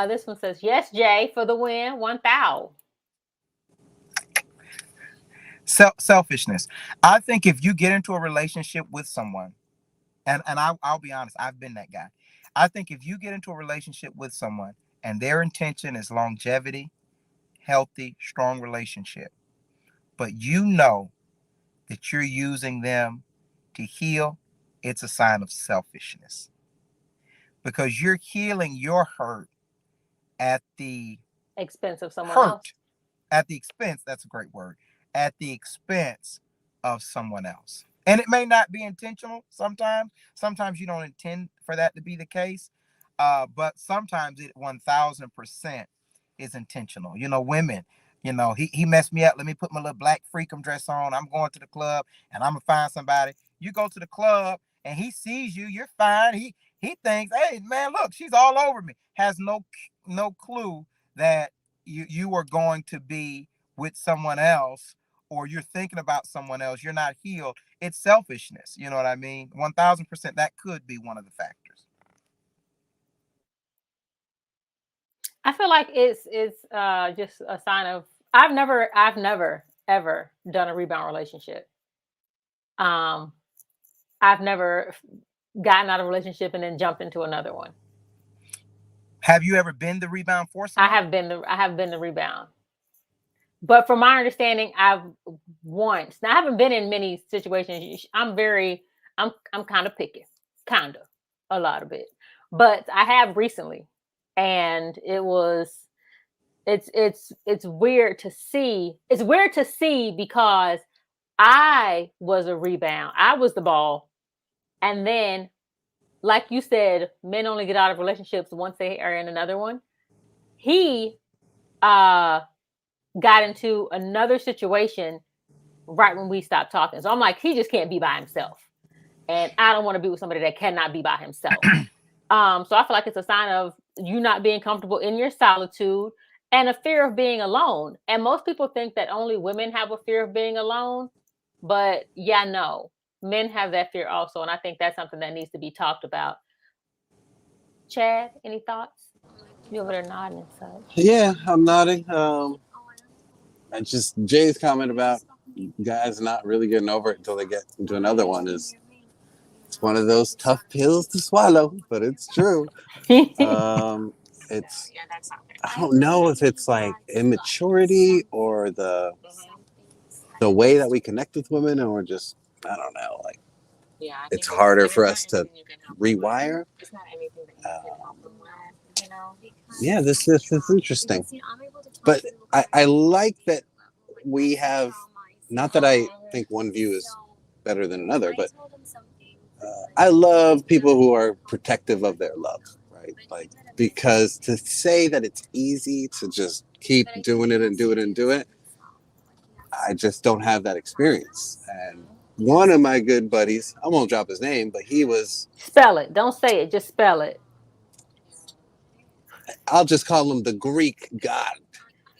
This one says, yes, Jay, for the win, 1,000. Selfishness. I think if you get into a relationship with someone, I'll be honest, I've been that guy. I think if you get into a relationship with someone and their intention is longevity, healthy, strong relationship, but you know that you're using them to heal, it's a sign of selfishness because you're healing your hurt at the Expense of someone else. hurt, at the expense, that's a great word, at the expense of someone else. And it may not be intentional sometimes. Sometimes you don't intend for that to be the case. But sometimes it 1000% is intentional. Women, he messed me up. Let me put my little black freakum dress on. I'm going to the club and I'm gonna find somebody. You go to the club and he sees you, you're fine. He thinks, hey man, look, she's all over me. Has no clue that you are going to be with someone else or you're thinking about someone else, you're not healed, it's selfishness. You know what I mean? 1000%, that could be one of the factors. I feel like it's just a sign of I've never ever done a rebound relationship. Um, I've never gotten out of a relationship and then jumped into another one. Have you ever been the rebound for I someone? have been the rebound. But from my understanding, I've once. Now I haven't been in many situations. I'm kind of picky. Kind of. A lot of it. But I have recently. And it's weird to see. It's weird to see because I was a rebound. I was the ball. And then, like you said, men only get out of relationships once they are in another one. He uh got into another situation right when we stopped talking. So I'm like, he just can't be by himself. And I don't want to be with somebody that cannot be by himself. So I feel like it's a sign of you not being comfortable in your solitude and a fear of being alone. And most people think that only women have a fear of being alone. But yeah, no, men have that fear also. And I think that's something that needs to be talked about. Chad, any thoughts? You over there nodding and such. Yeah, I'm nodding. I just Jay's comment about guys not really getting over it until they get into another one is it's one of those tough pills to swallow, but it's true. It's Yeah, that's not fair. I don't know if it's like immaturity or the way that we connect with women, or just I don't know. Like Yeah, I it's think harder and for it's us not to anything you can help them with. rewire. It's not anything that you can help them with, you know? Yeah, this is interesting. But I like that we have. Not that I think one view is better than another, but I love people who are protective of their love, right? Like, because to say that it's easy to just keep doing it and do it and do it, I just don't have that experience. And one of my good buddies, I won't drop his name, but he was, Spell it. Don't say it. Just spell it. I'll just call him the Greek god,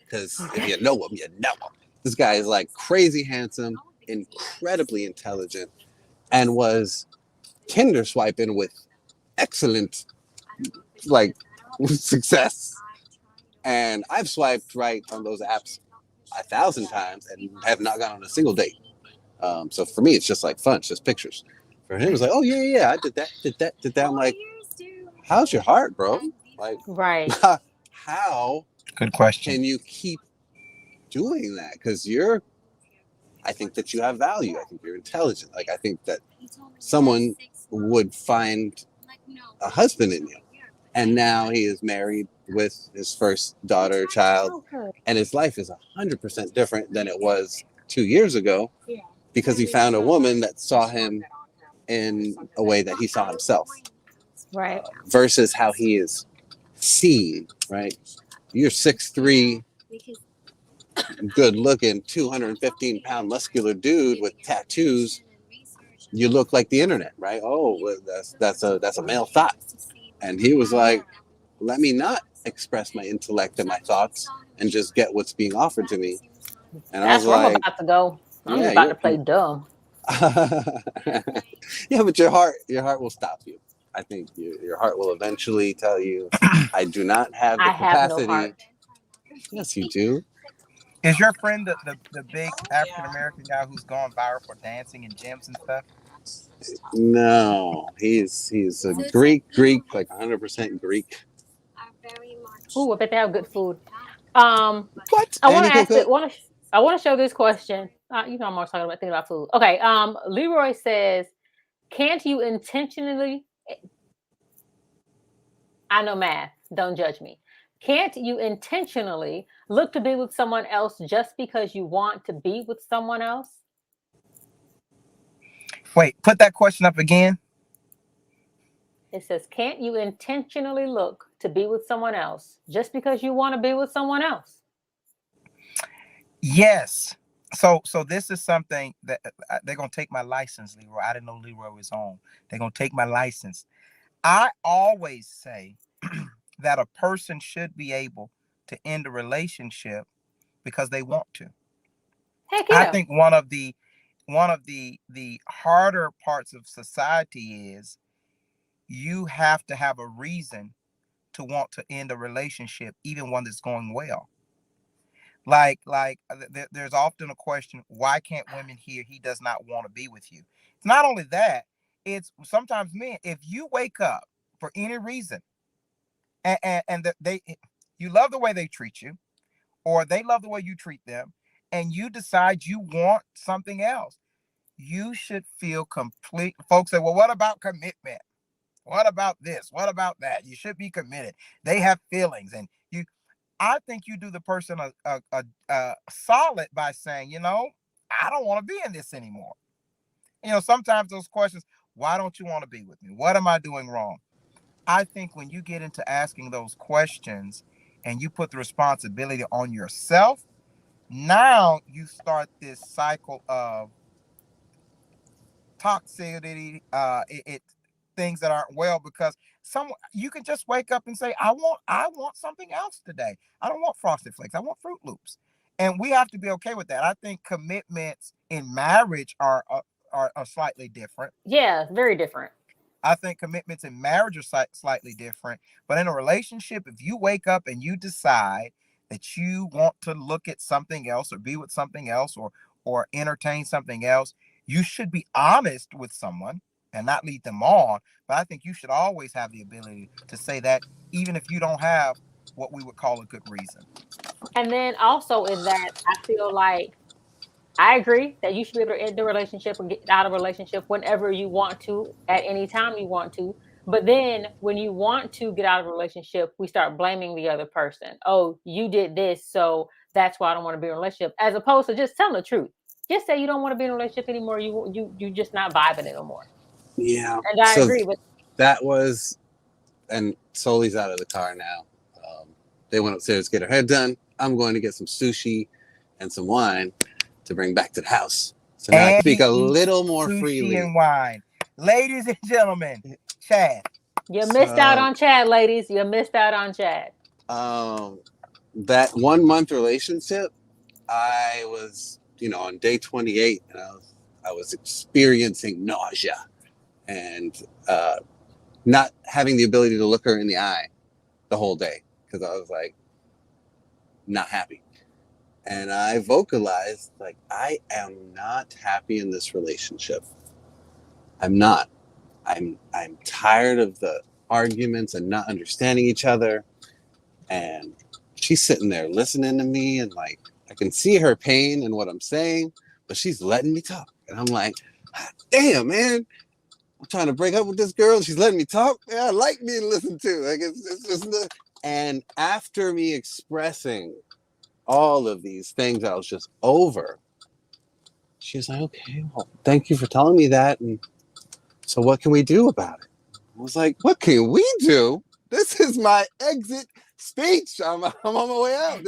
because if you know him, you know him. This guy is like crazy handsome, incredibly intelligent, and was Tinder swiping with excellent like success. And I've swiped right on those apps 1,000 times and have not gone on a single date. So for me, it's just like fun, it's just pictures. For him, it's like, oh yeah, I did that. I'm like, how's your heart, bro? Like, Right. how Good question. can you keep doing that? Because I think that you have value. I think you're intelligent. Like, I think that someone would find a husband in you. And now he is married with his first daughter, child, and his life is 100% different than it was 2 years ago because he found a woman that saw him in a way that he saw himself. Right. Versus how he is seen, right? You're 6'3", good looking, 215-pound muscular dude with tattoos. You look like the internet, right? Oh, that's a male thought. And he was like, let me not express my intellect and my thoughts and just get what's being offered to me. And I was That's where I'm like, about to go. I'm yeah, just about to play dumb. yeah, but your heart will stop you. I think your heart will eventually tell you, I do not have the I have capacity. no heart. Yes, you do. Is your friend the big Oh, African American guy who's gone viral for dancing in gyms and stuff? No, he's a Greek, like 100% Greek. Ooh, I bet they have good food. What? I want And to he can ask it. cook. I want to show this question. You know, I'm always talking about thinking about food. Okay. Leroy says, "Can't you intentionally?" I know math. Don't judge me. Can't you intentionally look to be with someone else just because you want to be with someone else? Wait, put that question up again. It says, "Can't you intentionally look to be with someone else just because you want to be with someone else?" Yes. So this is something that they're gonna take my license, Leroy. I didn't know Leroy was on. They're gonna take my license. I always say that a person should be able to end a relationship because they want to. Heck I yeah. think one of the harder parts of society is you have to have a reason to want to end a relationship, even one that's going well. There's often a question, why can't women hear he does not want to be with you? It's not only that, it's sometimes men, if you wake up for any reason and that you love the way they treat you, or they love the way you treat them, and you decide you want something else, you should feel complete. Folks say, well, what about commitment? What about this? What about that? You should be committed. They have feelings, and you. I think you do the person a solid by saying, I don't want to be in this anymore. Sometimes those questions, why don't you want to be with me? What am I doing wrong? I think when you get into asking those questions and you put the responsibility on yourself, now you start this cycle of toxicity, things that aren't well, because you can just wake up and say, I want something else today. I don't want Frosted Flakes. I want Fruit Loops. And we have to be okay with that. I think commitments in marriage are slightly different. Yeah, very different. I think commitments in marriage are slightly different. But in a relationship, if you wake up and you decide that you want to look at something else or be with something else or entertain something else, you should be honest with someone and not lead them on. But I think you should always have the ability to say that, even if you don't have what we would call a good reason. And then also in that, I feel like I agree that you should be able to end the relationship and get out of a relationship whenever you want to, at any time you want to. But then when you want to get out of a relationship, we start blaming the other person. Oh, you did this, so that's why I don't want to be in a relationship. As opposed to just telling the truth. Just say you don't want to be in a relationship anymore. You just not vibing it no more. Yeah. And I So agree with that was, and Soli's out of the car now. They went upstairs to get her hair done. I'm going to get some sushi and some wine to bring back to the house. So now I can speak a little more sushi freely. and wine. Ladies and gentlemen, Chad. you missed out on Chad, ladies. You missed out on Chad. That 1 month relationship, I was, on day 28, and I was experiencing nausea and not having the ability to look her in the eye the whole day, because I was like not happy. And I vocalized, like, I am not happy in this relationship. I'm not. I'm tired of the arguments and not understanding each other. And she's sitting there listening to me, and like, I can see her pain in what I'm saying, but she's letting me talk. And I'm like, damn, man, I'm trying to break up with this girl and she's letting me talk. Yeah, I like being listened to. Like, it's just and after me expressing all of these things I was just over, she was like, okay, well, thank you for telling me that. And so what can we do about it? I was like, what can we do? This is my exit speech. I'm on my way out.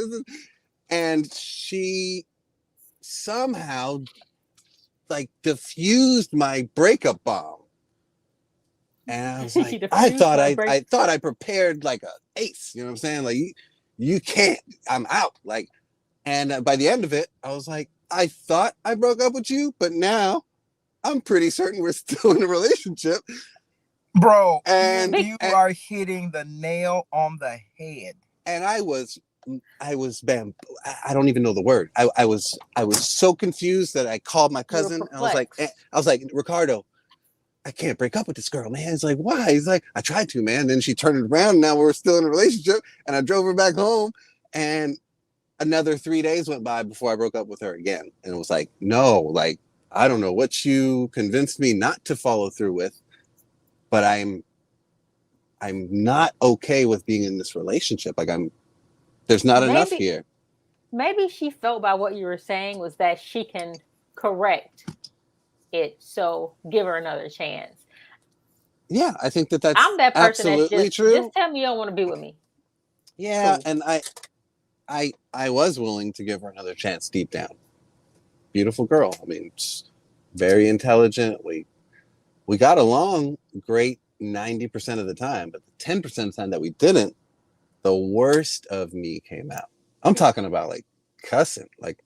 And she somehow like diffused my breakup bomb. And I was like, I thought I prepared like a ace. You know what I'm saying? Like, you can't. I'm out. Like, and by the end of it, I was like, I thought I broke up with you, but now I'm pretty certain we're still in a relationship. Bro, and you are hitting the nail on the head. And I was I don't even know the word. I was so confused that I called my cousin and I was like, Ricardo, I can't break up with this girl, man. He's like, why? He's like, I tried to, man. Then she turned it around. Now we're still in a relationship, and I drove her back home, and another 3 days went by before I broke up with her again. And it was like, no, like, I don't know what you convinced me not to follow through with, but I'm not okay with being in this relationship. Like, there's not enough here. Maybe she felt by what you were saying was that she can correct it, so give her another chance. Yeah, I think that's I'm that person absolutely that's true. Just tell me you don't want to be with me. Yeah, cool. And I was willing to give her another chance deep down. Beautiful girl. I mean, very intelligent. We got along great 90% of the time, but the 10% of the time that we didn't, the worst of me came out. I'm talking about like cussing. Like,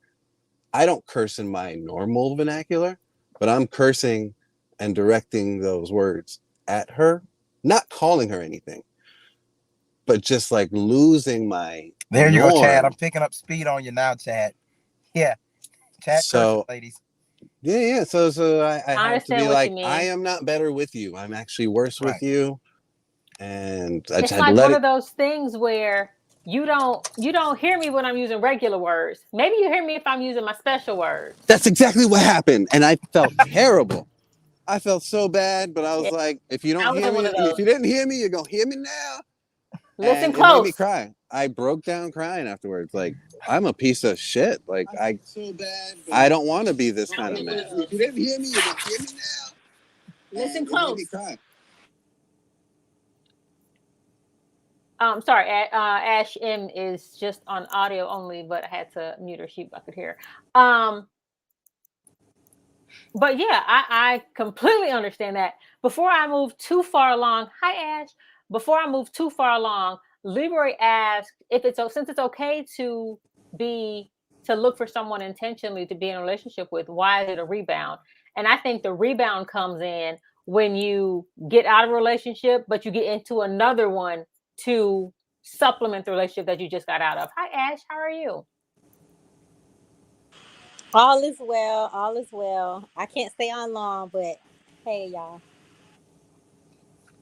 I don't curse in my normal vernacular, but I'm cursing and directing those words at her, not calling her anything, but just like losing my There you go, Chad. I'm norm. picking up speed on you now, Chad. Yeah, Chad curses, So ladies. yeah. So I I had to be understand what you like, I mean. am not better with you. I'm actually worse with Right. you. And I just It's had to like let one it. of those things where you don't hear me when I'm using regular words. Maybe you hear me if I'm using my special words. That's exactly what happened. And I felt terrible. I felt so bad, but I Yeah, was like, if you don't I was hear in one me, of if those. you didn't hear me, you're going to hear me now. Listen And it made me close. cry. I broke down crying afterwards. Like, I'm a piece of shit. Like, I don't want to be this kind of man. If you didn't hear me, you're going to hear me now. Listen And it made me close. cry. Sorry, Ash M is just on audio only, but I had to mute her. I could hear. Um, but yeah, I completely understand that. Before I move too far along, hi Ash. Before I move too far along, Leroy asked if since it's okay be to look for someone intentionally to be in a relationship with, why is it a rebound? And I think the rebound comes in when you get out of a relationship, but you get into another one to supplement the relationship that you just got out of. Hi Ash, how are you? All is well. All is well. I can't stay on long, but hey, y'all.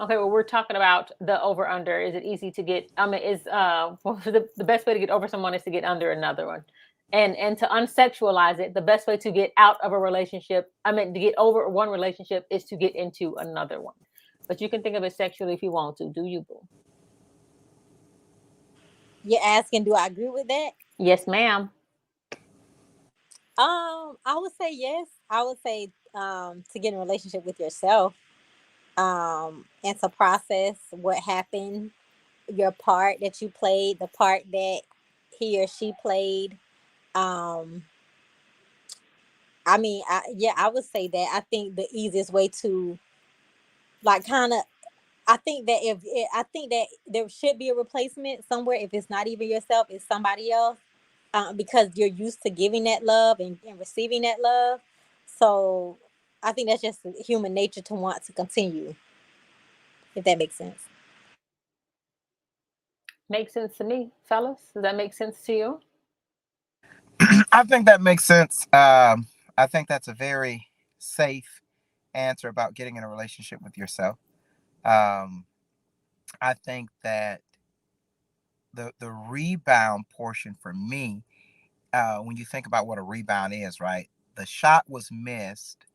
Okay, well, we're talking about the over under. Is it easy to get? I mean, is the best way to get over someone is to get under another one, and to unsexualize it. The best way to get out of a relationship, I mean, to get over one relationship is to get into another one. But you can think of it sexually if you want to. Do you, boo? You're asking, do I agree with that? Yes, ma'am. I would say yes. I would say to get in a relationship with yourself, and to process what happened, your part that you played, the part that he or she played. Um, I mean, I would say that I think the easiest way to like kind of I think that I think that there should be a replacement somewhere. If it's not even yourself, it's somebody else, because you're used to giving that love and receiving that love. So I think that's just human nature to want to continue, if that makes sense. Makes sense to me, fellas. Does that make sense to you? I think that makes sense. I think that's a very safe answer about getting in a relationship with yourself. Um, I think that the rebound portion for me, when you think about what a rebound is, right? The shot was missed,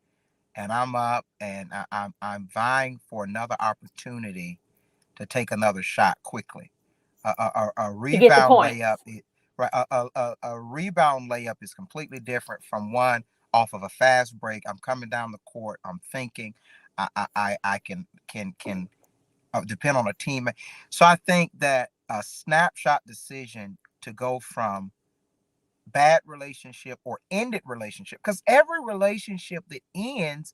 and I'm up, and I'm vying for another opportunity to take another shot quickly. A To get the rebound layup, points. right? A rebound layup is completely different from one off of a fast break. I'm coming down the court. I'm thinking, I can depend on a teammate. So I think that a snapshot decision to go from bad relationship or ended relationship, because every relationship that ends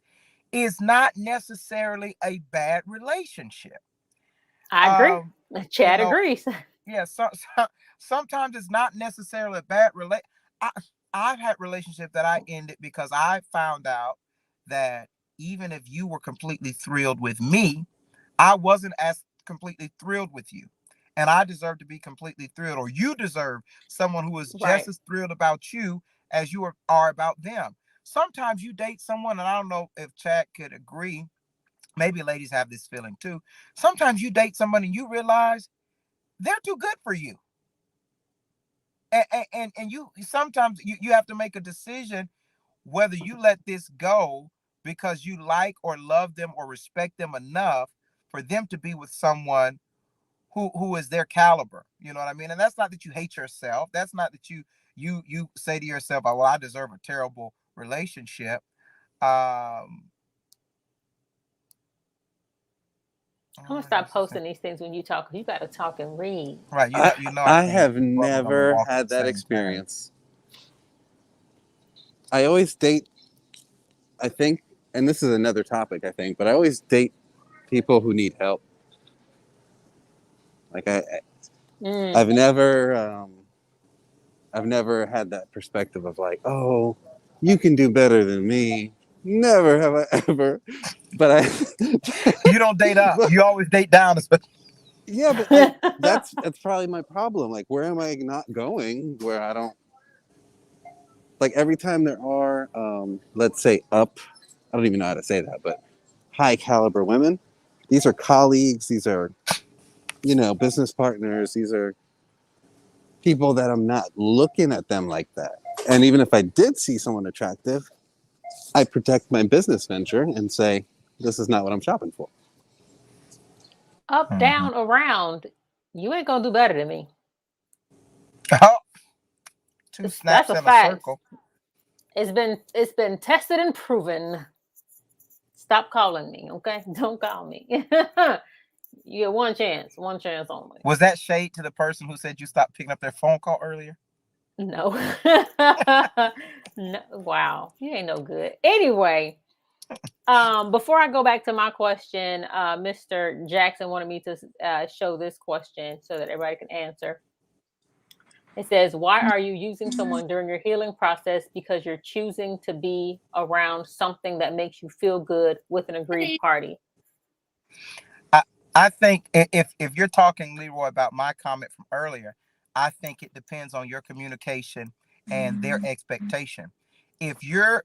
is not necessarily a bad relationship. I agree. Um, you Chad know, agrees. yeah. Sometimes it's not necessarily a bad I, I've had relationships that I ended because I found out that even if you were completely thrilled with me, I wasn't as completely thrilled with you. And I deserve to be completely thrilled, or you deserve someone who is just Right. as thrilled about you as are about them. Sometimes you date someone, and I don't know if Chad could agree. Maybe ladies have this feeling too. Sometimes you date someone and you realize they're too good for you. And you sometimes you have to make a decision whether you let this go because you like or love them or respect them enough for them to be with someone who is their caliber. You know what I mean? And that's not that you hate yourself. That's not that you say to yourself, "Oh, well, I deserve a terrible relationship." Um, I'm gonna what stop else to say? posting these things when you talk. You got to talk and read. Right, I, you know, I me and have Bubba gonna never walk in had the that same pattern. experience. I always date, I think, and this is another topic, I think, but I always date people who need help. Like Mm. I've never, I've never had that perspective of like, oh, you can do better than me. Never have I ever. But You don't date up. but, You always date down. yeah, but that's probably my problem. Like, where am I not going where I don't like every time there are let's say I don't even know how to say that, but high caliber women. These are colleagues, these are, business partners, these are people that I'm not looking at them like that. And even if I did see someone attractive, I protect my business venture and say, this is not what I'm shopping for. Up, Mhm. down, around. You ain't gonna do better than me. Oh, two That's snaps a in a fact. circle. It's been tested and proven. Stop calling me, okay? Don't call me. You get one chance only. Was that shade to the person who said you stopped picking up their phone call earlier? No. No. Wow, you ain't no good. Anyway, before I go back to my question, Mr. Jackson wanted me to show this question so that everybody can answer. It says, why are you using someone during your healing process? Because you're choosing to be around something that makes you feel good with an agreed party. I I think if you're talking, Leroy, about my comment from earlier, I think it depends on your communication and their expectation. If you're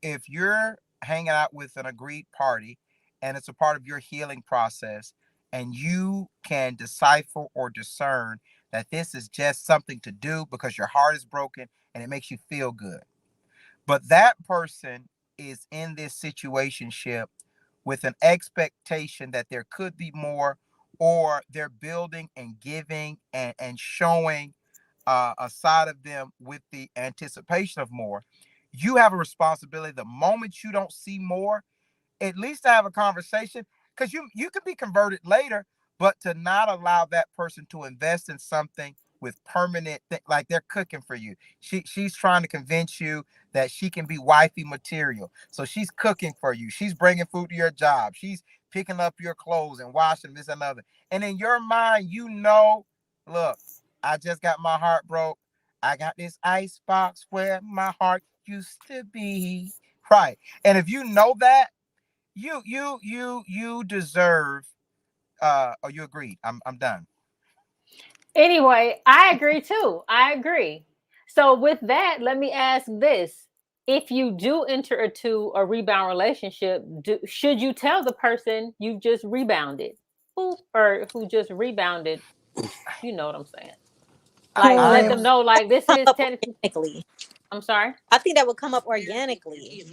hanging out with an agreed party and it's a part of your healing process and you can decipher or discern that this is just something to do because your heart is broken and it makes you feel good. But that person is in this situationship with an expectation that there could be more, or they're building and giving and showing a side of them with the anticipation of more. You have a responsibility. The moment you don't see more, at least to have a conversation, because you could be converted later, but to not allow that person to invest in something with permanent like they're cooking for you. She's trying to convince you that she can be wifey material, so she's cooking for you, she's bringing food to your job, she's picking up your clothes and washing this and other, and in your mind, look, I just got my heart broke. I got this ice box where my heart used to be, right? And if you know that, you deserve or you agreed. I'm done. Anyway, I agree too. I agree. So, with that, let me ask this. If you do enter into a rebound relationship, should you tell the person you've just rebounded? Who just rebounded? You know what I'm saying? Like, Well, let I them that know, like, this come is up technically. organically. I'm sorry. I think that would come up organically.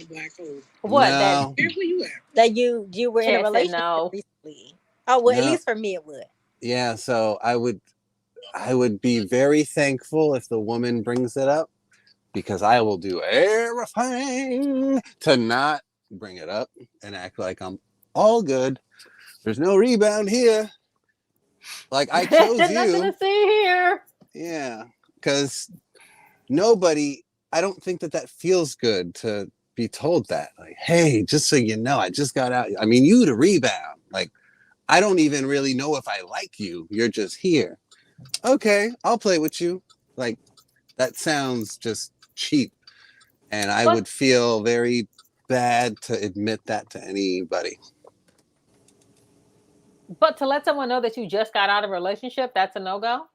What? That No, That you were in a Chad said relationship no. recently. Oh well, at no. least for me it would. Yeah, so I would be very thankful if the woman brings it up because I will do everything to not bring it up and act like I'm all good. There's no rebound here. Like I chose Nothing you. to see here. Yeah, because nobody, I don't think that feels good to be told that. Like, hey, just so you know, I just got out. I mean, you to rebound. Like, I don't even really know if I like you. You're just here. Okay, I'll play with you. Like, that sounds just cheap. And I But would feel very bad to admit that to anybody. but to let someone know that you just got out of a relationship, that's a no go.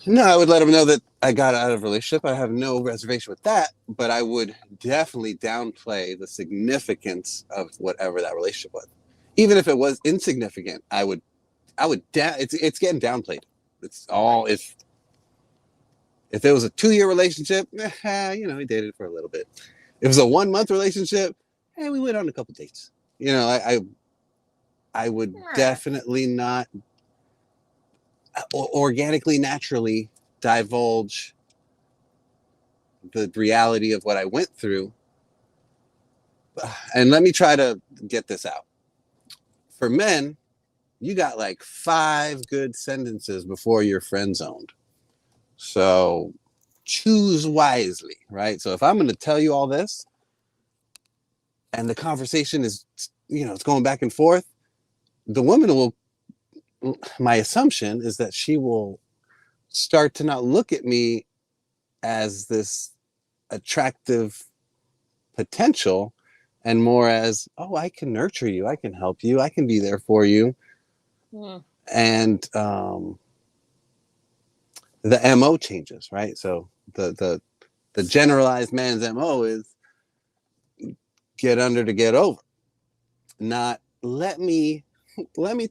No, I would let them know that I got out of a relationship. I have no reservation with that, but I would definitely downplay the significance of whatever that relationship was. Even if it was insignificant, it's getting downplayed. It's all if it was a 2-year relationship, we dated for a little bit. If it was a 1-month relationship, we went on a couple dates. I would Right. definitely not organically, naturally divulge the reality of what I went through. And let me try to get this out. For men, you got like 5 good sentences before you're friend zoned. So choose wisely, right? So if I'm going to tell you all this and the conversation is, it's going back and forth, the woman will, my assumption is that she will start to not look at me as this attractive potential and more as, oh, I can nurture you, I can help you, I can be there for you. Mm. And the MO changes, right? So the generalized man's MO is get under to get over, not let me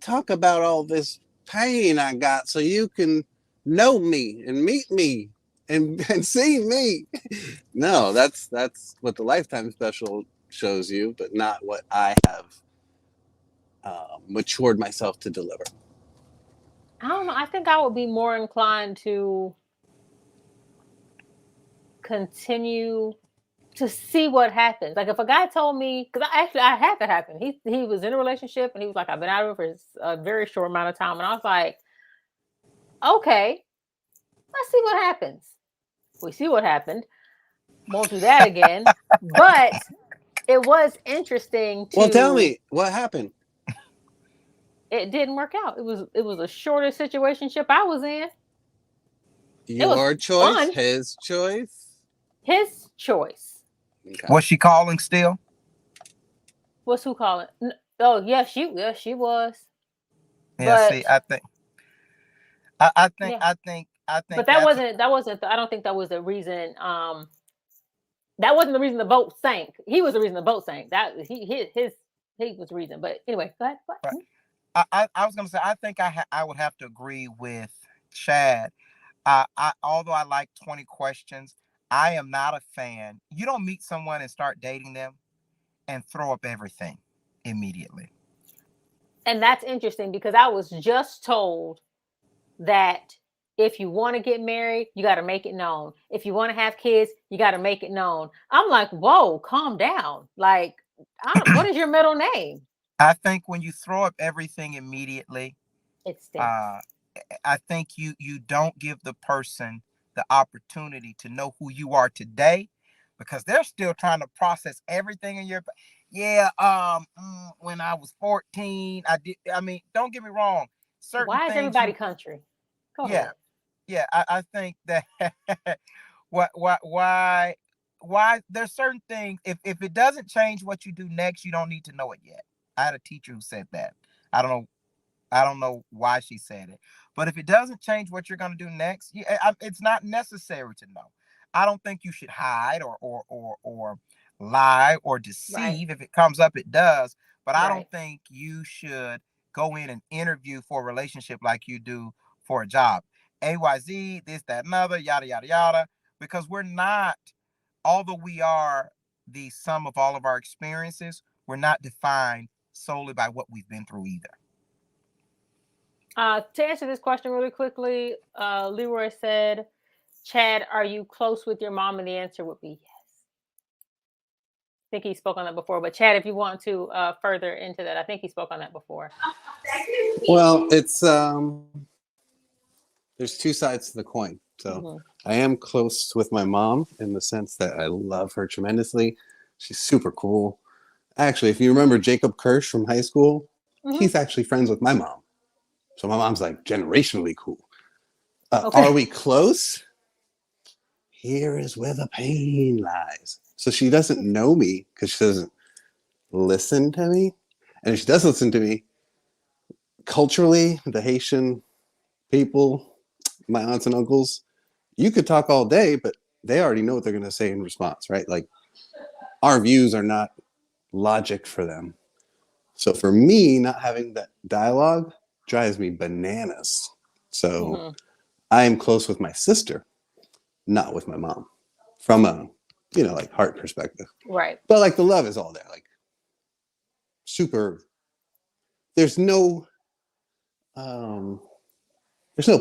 talk about all this pain I got so you can know me and meet me and see me. No, that's what the Lifetime special shows you, but not what I have matured myself to deliver. I don't know. I think I would be more inclined to continue to see what happens. Like if a guy told me, because I had that happen. He was in a relationship and he was like, I've been out of it for a very short amount of time, and I was like, okay, let's see what happens. We see what happened. Won't do that again. But it was interesting to. Well, tell me what happened. It didn't work out. It was the shortest situationship I was in. Your choice, fun. his choice. His choice. Okay. Was she calling still? What's who calling? Oh yeah, she was. Yeah, but, see, I think. I think. But that wasn't. I don't think that was the reason. That wasn't the reason the boat sank. He was the reason the boat sank. That he was the reason. But anyway, go ahead. Right. I was going to say, I think I would have to agree with Chad. Although I like 20 questions, I am not a fan. You don't meet someone and start dating them and throw up everything immediately. And that's interesting because I was just told that if you want to get married, you got to make it known. If you want to have kids, you got to make it known. I'm like, whoa, calm down. Like, what is your middle name? I think when you throw up everything immediately, it stinks. I think you don't give the person the opportunity to know who you are today, because they're still trying to process everything in your. Yeah, when I was 14, I did. I mean, don't get me wrong. Certain Why is everybody country? Go ahead. Yeah. I think that why there's certain things. If it doesn't change what you do next, you don't need to know it yet. I had a teacher who said that. I don't know why she said it, but if it doesn't change what you're going to do next, it's not necessary to know. I don't think you should hide or lie or deceive. Right. If it comes up, it does. But I don't think you should go in and interview for a relationship like you do for a job. AYZ, this, that, another, yada, yada, yada. Because we're not, although we are the sum of all of our experiences, we're not defined solely by what we've been through either. To answer this question really quickly, Leroy said, Chad, are you close with your mom? And the answer would be yes. I think he spoke on that before. But Chad, if you want to further into that, I think he spoke on that before. Well, it's there's two sides to the coin. So I am close with my mom in the sense that I love her tremendously. She's super cool. Actually, if you remember Jacob Kirsch from high school, he's actually friends with my mom. So my mom's like generationally cool. Are we close? Here is where the pain lies. So she doesn't know me because she doesn't listen to me. And if she does listen to me, culturally, the Haitian people, my aunts and uncles, you could talk all day, but they already know what they're going to say in response, right? Like our views are not logic for them. So for me, not having that dialogue drives me bananas. So I am close with my sister, not with my mom, from a, like heart perspective. Right. But like the love is all there, like super. There's no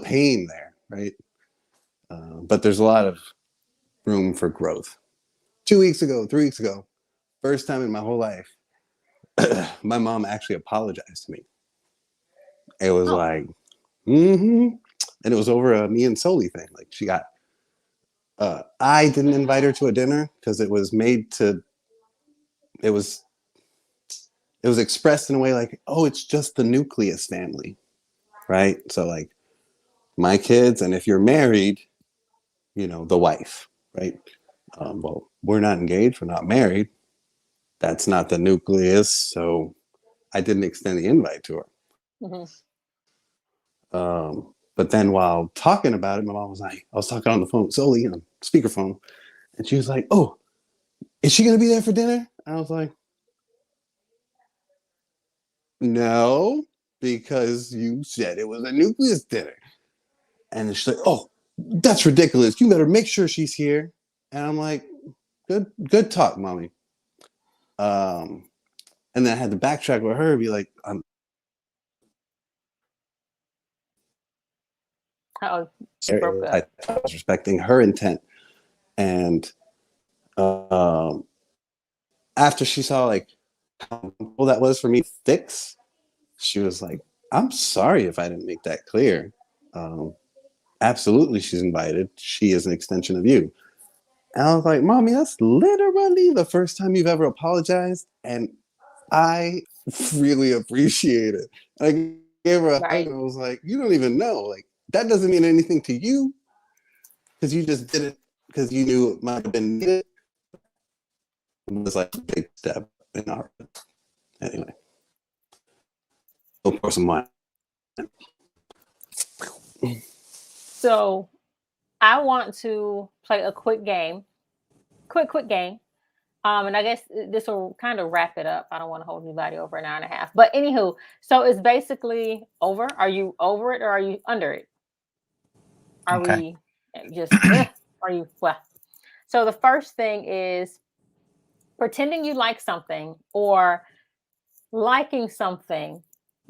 pain there, right? But there's a lot of room for growth. 3 weeks ago, first time in my whole life, my mom actually apologized to me. It was like, and it was over a me and Soli thing. Like she got, I didn't invite her to a dinner because it was expressed in a way like, oh, it's just the nucleus family, right? So like my kids, and if you're married, the wife, right? Well, we're not engaged, we're not married. That's not the nucleus, so I didn't extend the invite to her. Mhm. But then while talking about it, my mom was like, I was talking on the phone, solely on speakerphone, and she was like, "Oh, is she gonna be there for dinner?" And I was like, "No, because you said it was a nucleus dinner." And she's like, "Oh, that's ridiculous. You better make sure she's here." And I'm like, "Good talk, mommy." And then I had to backtrack with her and be like, Oh, you broke I up. was respecting her intent. And um, after she saw like how simple that was for me to fix, she was like, "I'm sorry if I didn't make that clear. Um, Absolutely, she's invited. She is an extension of you." And I was like, "Mommy, that's literally the first time you've ever apologized, and I really appreciate it." And I gave her a hug Right. and I was like, "You don't even know. Like, that doesn't mean anything to you because you just did it because you knew it might have been needed." It was like a big step in our anyway. Of course, mine. So I want to play a quick game. Quick game. And I guess this will kind of wrap it up. I don't want to hold anybody over an hour and a half. But anywho, so it's basically over. Are you over it or are you under it? Are Okay. we just are you well? So the first thing is pretending you like something or liking something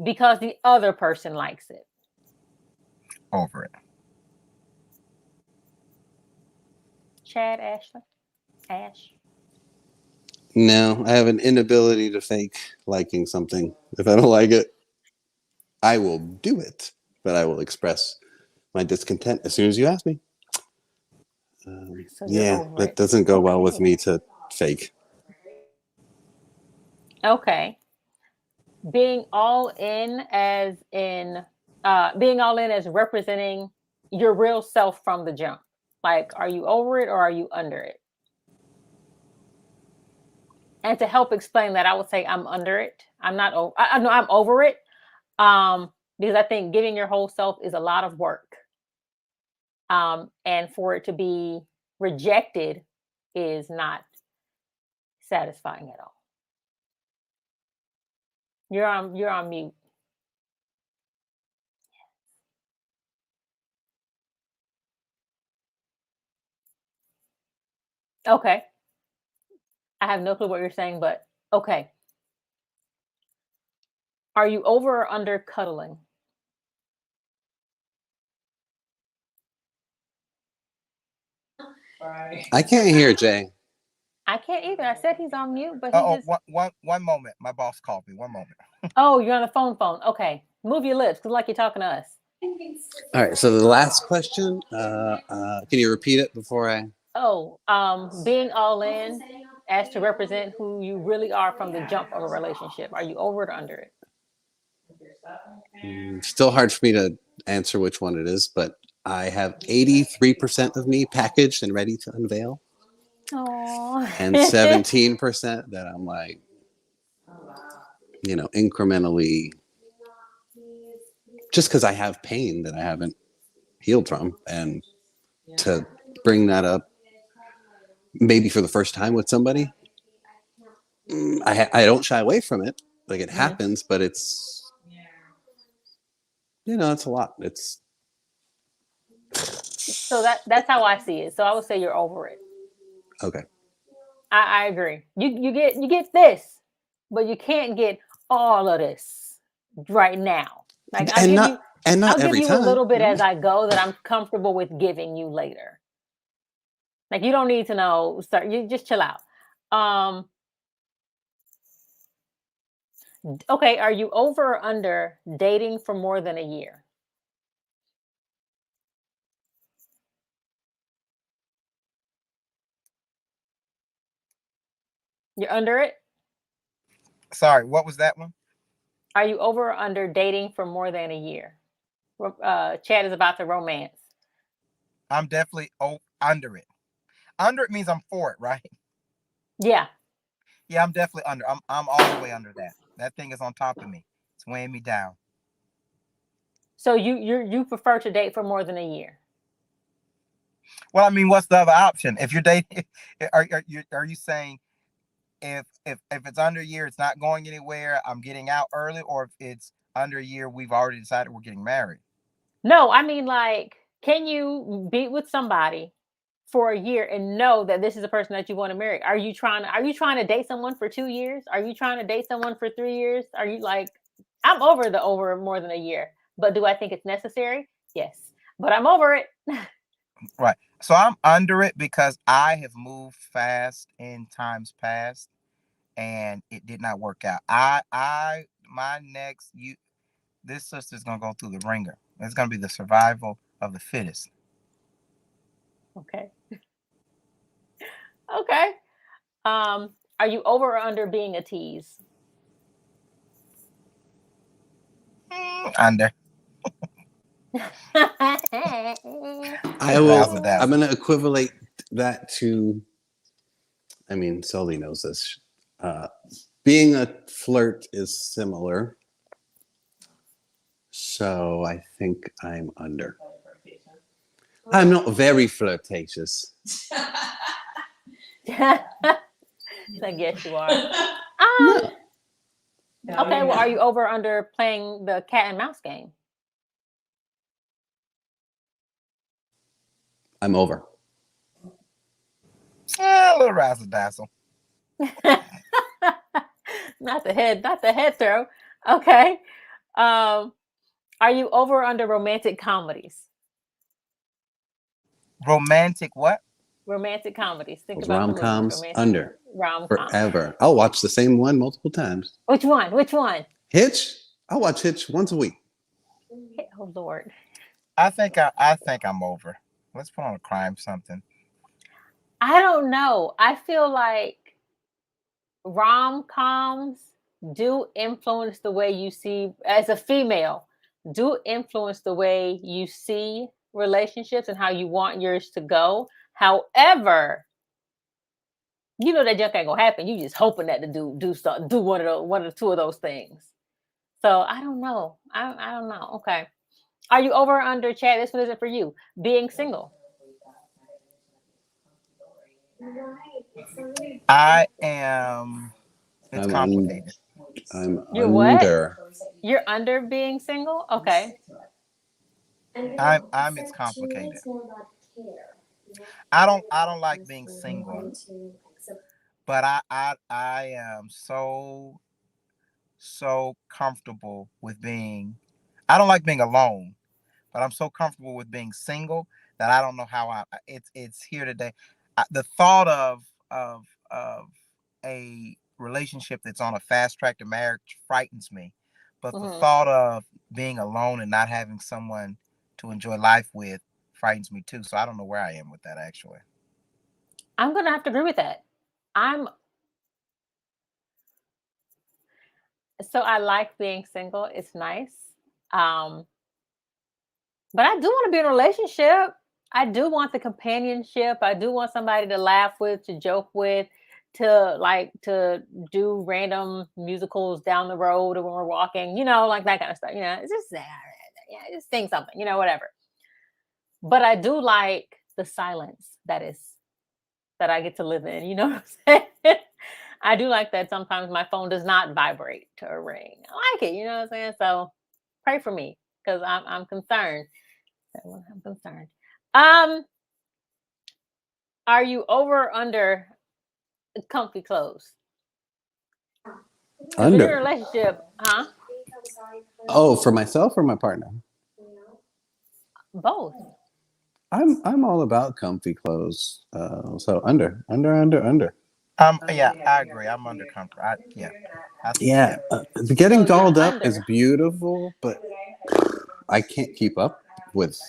because the other person likes it. Over it. Chad, Ashley, Ash. No, I have an inability to fake liking something. If I don't like it, I will do it, but I will express my discontent as soon as you ask me. So you're Yeah, over that it. doesn't go well with Okay. me to fake. Okay. Being all in as in being all in as representing your real self from the jump. Like, are you over it or are you under it? And to help explain that, I would say I'm under it. I'm not over. I know I'm over it. Because I think giving your whole self is a lot of work. And for it to be rejected is not satisfying at all. You're on mute. Okay. I have no clue what you're saying, but okay. Are you over or under cuddling? I can't hear Jay. I can't either. I said he's on mute, but he Oh, just one moment. My boss called me. One moment. oh, you're on the phone. Okay. Move your lips, 'cause like you're talking to us. All right, so the last question, can you repeat it before I? Oh, being all in as to represent who you really are from the jump of a relationship. Are you over it or under it? Still hard for me to answer which one it is, but I have 83% of me packaged and ready to unveil, Oh. and 17% that I'm like, incrementally, just because I have pain that I haven't healed from, and to bring that up maybe for the first time with somebody, I don't shy away from it. Like, it Mhm. happens, but it's a lot. It's So that's how I see it. So I would say you're over it. okay. I agree. You get this, but you can't get all of this right now. Like And not I'll give every you a time. little bit as I go that I'm comfortable with giving you later. Like you don't need to know. Start. You just chill out. Um. Okay. Are you over or under dating for more than a year? You're under it. Sorry, what was that one? Are you over or under dating for more than a year? Chad is about to romance. I'm definitely Under it. Under it means I'm for it, right? Yeah. Yeah, I'm definitely under. I'm all the way under that. That thing is on top of me. It's weighing me down. So you prefer to date for more than a year? Well, I mean, what's the other option? If you're dating, are you saying if it's under a year, it's not going anywhere, I'm getting out early, or if it's under a year, we've already decided we're getting married? No, I mean, like, can you be with somebody for a year and know that this is a person that you want to marry? Are you trying to date someone for 2 years? Are you trying to date someone for 3 years? Are you like, I'm over more than a year, but do I think it's necessary? Yes, but I'm over it. Right. So I'm under it because I have moved fast in times past, and it did not work out. My next you this sister's gonna go through the ringer. It's gonna be the survival of the fittest. Okay. Okay. Are you over or under being a tease? Under. I Razzle will. I'm dazzle. going to equivalate that to. I mean, Sully knows this. Being a flirt is similar, so I think I'm under. I'm not very flirtatious. I guess you are. No, Okay, well, are you over or under playing the cat and mouse game? I'm over. A little razzle dazzle. Not the head throw. Okay. Are you over or under romantic comedies? Romantic what? Romantic comedies. Think Those about the rom movies. coms Romantic under rom com. forever. I'll watch the same one multiple times. Which one? Which one? Hitch. I'll watch Hitch once a week. Oh Lord. I think I'm over. Let's put on a crime something. I don't know. I feel like rom-coms do influence the way you see, as a female, do influence the way you see relationships and how you want yours to go. However, you know that junk ain't gonna happen. You just hoping that the do something, do one or two of those things. So I don't know. I don't know. Okay. Are you over or under, Chad? This one isn't for you. Being single. I am. It's I'm complicated. I'm You're what? under. You're under being single? Okay. I'm. It's complicated. I don't like being single, but I am so comfortable with being. I don't like being alone, but I'm so comfortable with being single that I don't know how it's here today. The thought of a relationship that's on a fast track to marriage frightens me, but the Mhm. thought of being alone and not having someone to enjoy life with frightens me too. So I don't know where I am with that actually. I'm gonna have to agree with that. I'm so I like being single. It's nice. Um, but I do want to be in a relationship. I do want the companionship. I do want somebody to laugh with, to joke with, to do random musicals down the road or when we're walking, like that kind of stuff. It's just yeah, just sing something, whatever. But I do like the silence that I get to live in. You know what I'm saying? I do like that sometimes my phone does not vibrate or ring. I like it, you know what I'm saying? So pray for me because I'm concerned. I'm concerned. Um, are you over or under comfy clothes? Because when you're in a Under. relationship, huh? Oh, for myself or my partner? Both. I'm all about comfy clothes. So under. Yeah, I agree. I'm under comfort. Yeah, I think Yeah, yeah. getting So you're dolled up is under. beautiful, but I can't keep up with.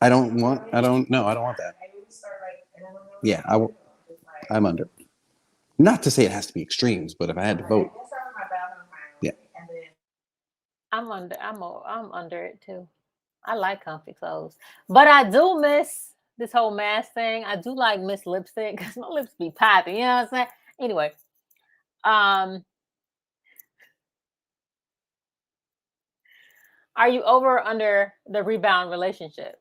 I don't want. I don't. No, I don't want that. Yeah, I'm under. Not to say it has to be extremes, but if I had to vote, yeah. I'm under it too. I like comfy clothes, but I do miss this whole mask thing. I do like Miss Lipstick because my lips be popping. You know what I'm saying? Anyway, um, are you over or under the rebound relationship?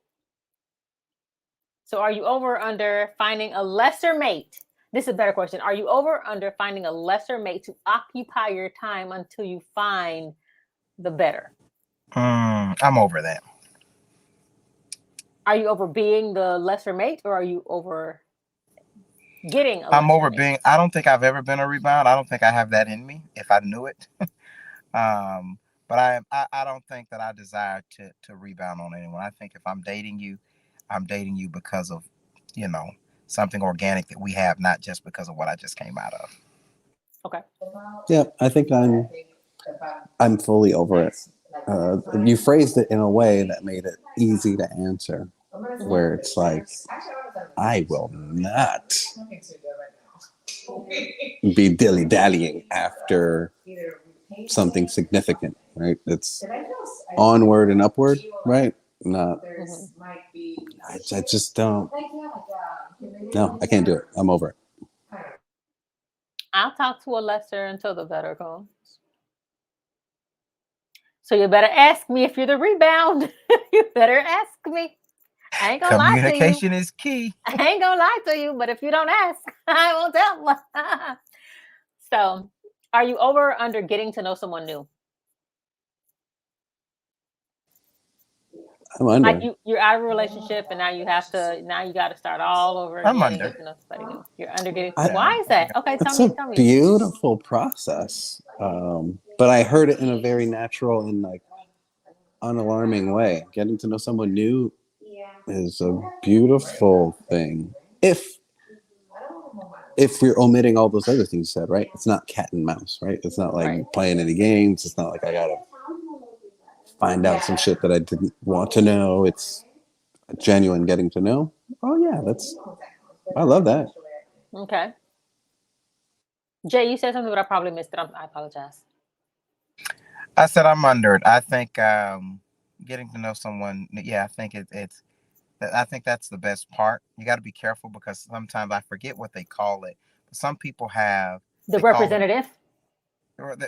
So are you over or under finding a lesser mate? This is a better question. Are you over or under finding a lesser mate to occupy your time until you find the better? I'm over that. Are you over being the lesser mate or are you over getting a I'm lesser over mate? being. I don't think I've ever been a rebound. I don't think I have that in me. If I knew it, but I don't think that I desire to rebound on anyone. I think if I'm dating you because of, you know, something organic that we have, not just because of what I just came out of. Okay. Yeah, I think I'm fully over it. You phrased it in a way that made it easy to answer, where it's like, I will not be dilly-dallying after something significant, right? It's onward and upward, right? Not, I just don't, no, I can't do it. I'm over it. I'll talk to a lesser until the better comes. So you better ask me if you're the rebound. You better ask me. I ain't gonna lie to you. Communication is key. I ain't gonna lie to you, but if you don't ask, I won't tell. So, are you over or under getting to know someone new? I'm under. Like you're out of a relationship and now you got to start all over again I'm and under. get to know somebody new. You're under getting. I- Why is that? Okay, It's tell a me. beautiful process, but I heard it in a very natural and like unalarming way. Getting to know someone new is a beautiful thing. If we're omitting all those other things you said, right? It's not cat and mouse, right? It's not like Right. playing any games. It's not like I gotta find out some shit that I didn't want to know. It's a genuine getting to know. Oh yeah, I love that. Okay. Jay, you said something, but I probably missed it. I apologize. I said I'm under it. I think getting to know someone. Yeah, I think it's. I think that's the best part. You got to be careful because sometimes I forget what they call it. But some people have. The They call it. representative.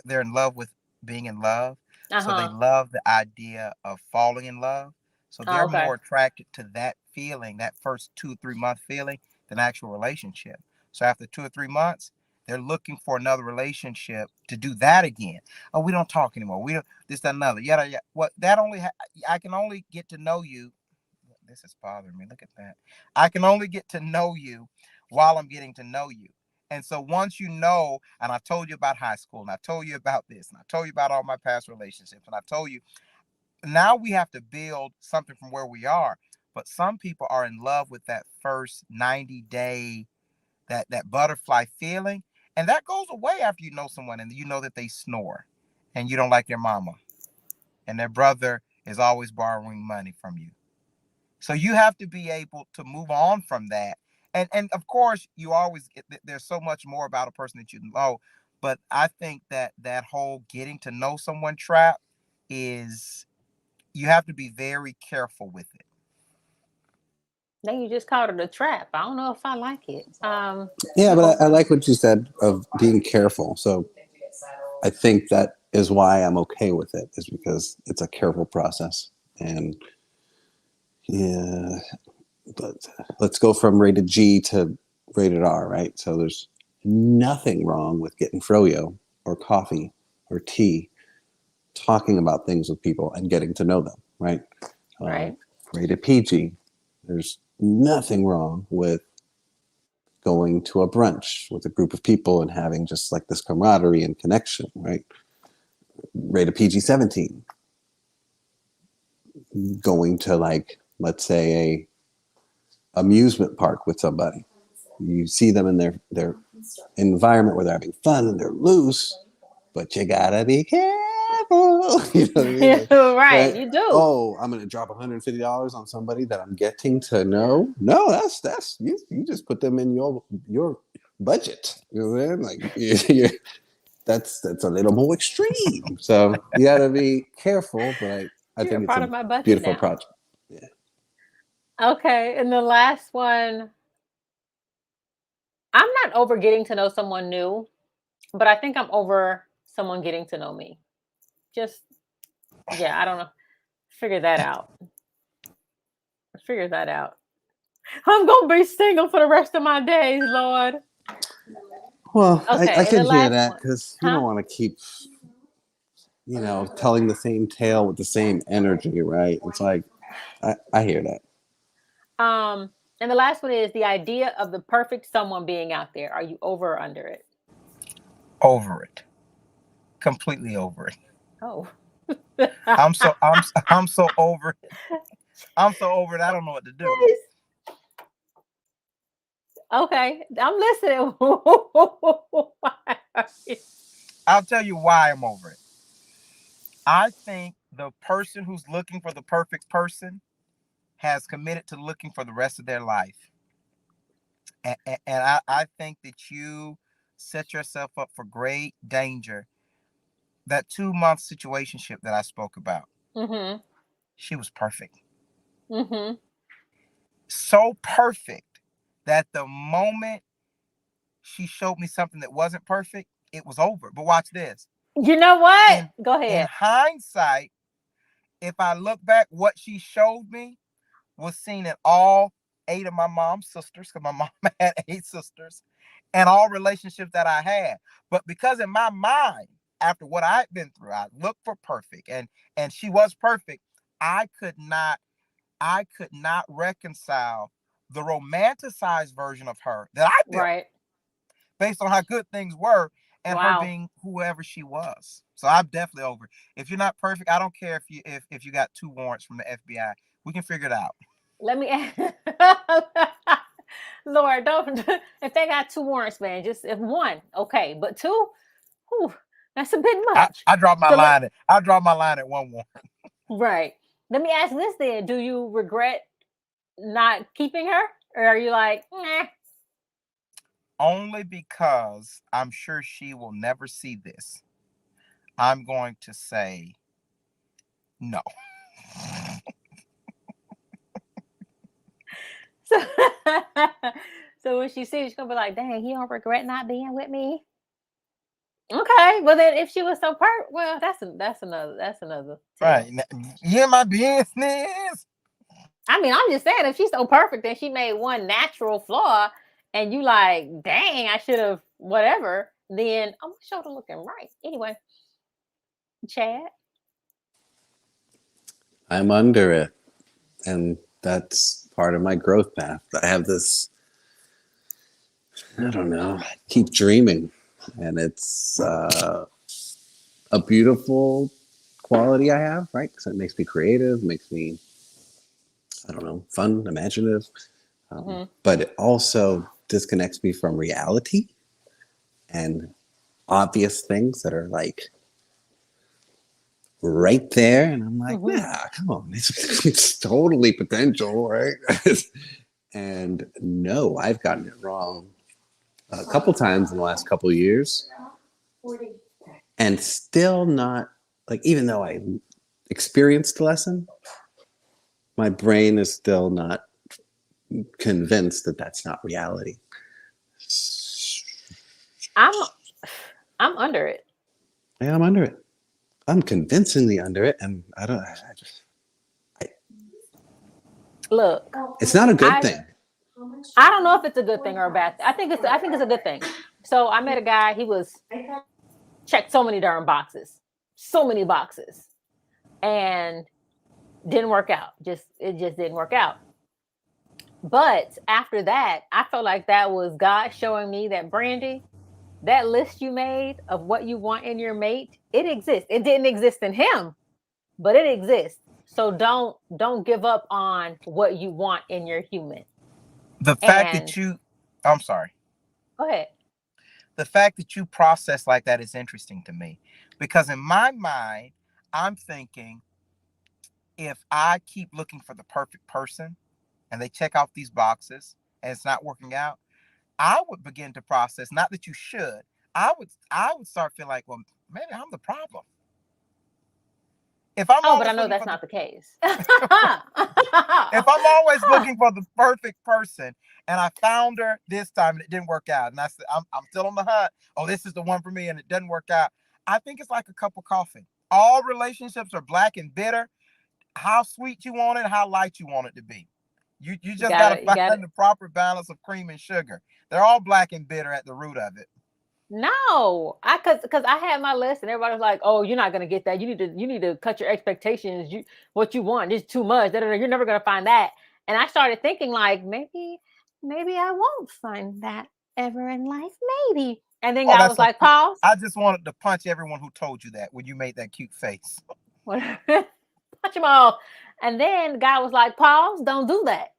They're in love with being in love. So they Uh-huh. love the idea of falling in love. So Oh, they're okay. more attracted to that feeling, that first 2 or 3 month feeling, than actual relationship. So after 2 or 3 months, they're looking for another relationship to do that again. Oh, we don't talk anymore. We don't this, that, another. Yada, yada. What that only I can only get to know you. This is bothering me. Look at that. I can only get to know you while I'm getting to know you. And so once you know, and I told you about high school, and I told you about this, and I told you about all my past relationships, and I told you, now we have to build something from where we are. But some people are in love with that first 90-day, that butterfly feeling. And that goes away after you know someone and you know that they snore and you don't like their mama and their brother is always borrowing money from you. So you have to be able to move on from that. And of course, you always there's so much more about a person that you know. But I think that whole getting to know someone trap is you have to be very careful with it. Then you just called it a trap. I don't know if I like it. Yeah, but I like what you said of being careful. So I think that is why I'm okay with it, is because it's a careful process. And yeah, but let's go from rated G to rated R, right? So there's nothing wrong with getting froyo or coffee or tea, talking about things with people and getting to know them, right? Right. Rated PG, there's nothing wrong with going to a brunch with a group of people and having just like this camaraderie and connection, right? Rated PG 17, going to like, let's say a amusement park with somebody. You see them in their environment where they're having fun and they're loose, but you gotta be careful. You know what I mean? Like, right, you do. Oh, I'm gonna drop $150 on somebody that I'm getting to know. No, that's you just put them in your budget. You know what I mean? Like that's a little more extreme. So you gotta be careful, but I You're a think it's part a of my budget beautiful now. project. Yeah. Okay, and the last one, I'm not over getting to know someone new, but I think I'm over someone getting to know me. Just yeah, I don't know. Figure that out. Figure that out. I'm gonna be single for the rest of my days, Lord. Well, I Okay, and the can hear last that one, because you huh? don't want to keep, telling the same tale with the same energy, right? It's like, I hear that. Um, and the last one is the idea of the perfect someone being out there. Are you over or under it? Over it. Completely over it. Oh. I'm so over it. I'm so over it. I don't know what to do. Okay, I'm listening. I'll tell you why I'm over it. I think the person who's looking for the perfect person has committed to looking for the rest of their life. And I think that you set yourself up for great danger. That 2 month situationship that I spoke about, Mhm. she was perfect. Mhm. So perfect that the moment she showed me something that wasn't perfect, it was over. But watch this. You know what? In Go in ahead. hindsight, if I look back, what she showed me was seen in all 8 of my mom's sisters, because my mom had 8 sisters, and all relationships that I had. But because in my mind, after what I'd been through, I looked for perfect, and she was perfect. I could not reconcile the romanticized version of her that I built Right. based on how good things were and her Wow. being whoever she was. So I'm definitely over it. If you're not perfect, I don't care if you got 2 warrants from the FBI. We can figure it out. Let me ask. Lord, don't if they got two warrants, man, just if one, okay, but two, whew, that's a bit I, much. I draw my So let line at I draw my line at 1 warrant. right. Let me ask this then: do you regret not keeping her, or are you like, nah? Only because I'm sure she will never see this. I'm going to say no. So, so when she sees, she's gonna be like, "Dang, he don't regret not being with me." Okay, well then, if she was so well, that's another Right. tale. You in my business. I mean, I'm just saying, if she's so perfect and she made one natural flaw, and you like, dang, I should have whatever, then I'm sure to looking right. Anyway, Chad. I'm under it, and that's part of my growth path. I have this, I don't know, keep dreaming, and it's a beautiful quality I have, right? Because it makes me creative, makes me, I don't know, fun, imaginative, Hmm. but it also disconnects me from reality and obvious things that are like right there. And I'm like, Hmm. nah, come on. It's totally potential, right? And no, I've gotten it wrong a couple times in the last couple of years and still not like, even though I experienced the lesson, my brain is still not convinced that that's not reality. I'm I'm under it. Yeah, I'm under it. I'm convincingly under it, and Look, it's not a good I thing. I don't know if it's a good thing or a bad thing. I think it's a good thing. So I met a guy. He was checked so many darn boxes, so many boxes, and didn't work out. It just didn't work out. But after that, I felt like that was God showing me that, Brandy, that list you made of what you want in your mate, it exists. It didn't exist in him, but it exists. So don't give up on what you want in your human. The fact And that you I'm sorry. go ahead. The fact that you process like that is interesting to me. Because in my mind, I'm thinking if I keep looking for the perfect person and they check off these boxes and it's not working out, I would begin to process, not that you should, I would start feeling like, well, maybe I'm the problem. If I'm Oh, but always I know looking that's for not the case. if I'm always looking for the perfect person and I found her this time and it didn't work out, and I said, I'm still on the hunt. Oh, this is the one for me, and it doesn't work out. I think it's like a cup of coffee. All relationships are black and bitter. How sweet you want it, how light you want it to be. You just got gotta it. You got find it. the proper balance of cream and sugar. They're all black and bitter at the root of it. No, because I had my list and everybody was like, "Oh, you're not gonna get that. You need to cut your expectations. What you want is too much. Da, da, da. You're never gonna find that." And I started thinking like maybe I won't find that ever in life, maybe. And then Oh, God that's was so like, cute. "Pause." I just wanted to punch everyone who told you that when you made that cute face. Punch them all. And then God was like, "Pause. Don't do that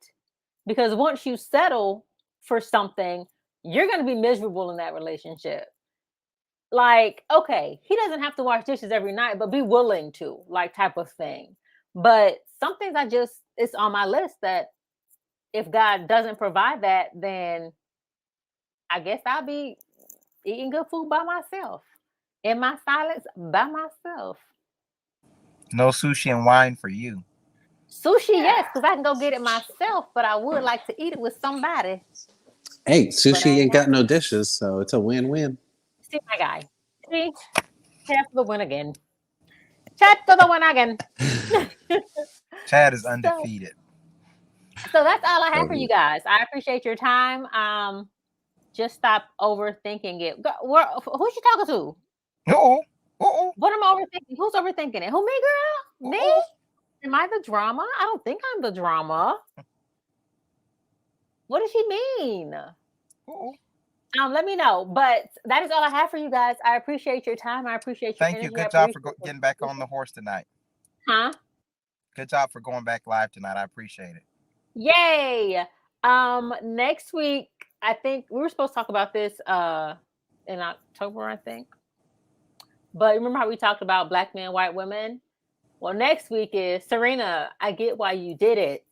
because once you settle for something, you're gonna be miserable in that relationship." Like, okay, he doesn't have to wash dishes every night, but be willing to, like, type of thing. But some things it's on my list that if God doesn't provide that, then I guess I'll be eating good food by myself in my silence by myself. No sushi and wine for you. Sushi, yes, because I can go get it myself, but I would like to eat it with somebody. Hey, But I sushi ain't ain't got got no dishes, so it's a win-win. see my guy. See, chat for the win again. Chat for the win again. Chad is so undefeated. So that's all I have for you Um, guys. I appreciate your time. Just stop overthinking it. Who you talking to? Uh-oh. Uh-oh. What am I overthinking? Who's overthinking it? Who, me, girl? Me? Uh-oh. Am I the drama? I don't think I'm the drama. What does she mean? Uh-oh. Let me know. But that is all I have for you guys. I appreciate your time. I appreciate your Thank you. energy. I Good job for appreciate getting back on the horse tonight. huh? Good job for going back live tonight. I appreciate it. Yay! Next week, I think we were supposed to talk about this in October, I think. But remember how we talked about black men, white women? Well, next week is Serena. I get why you did it.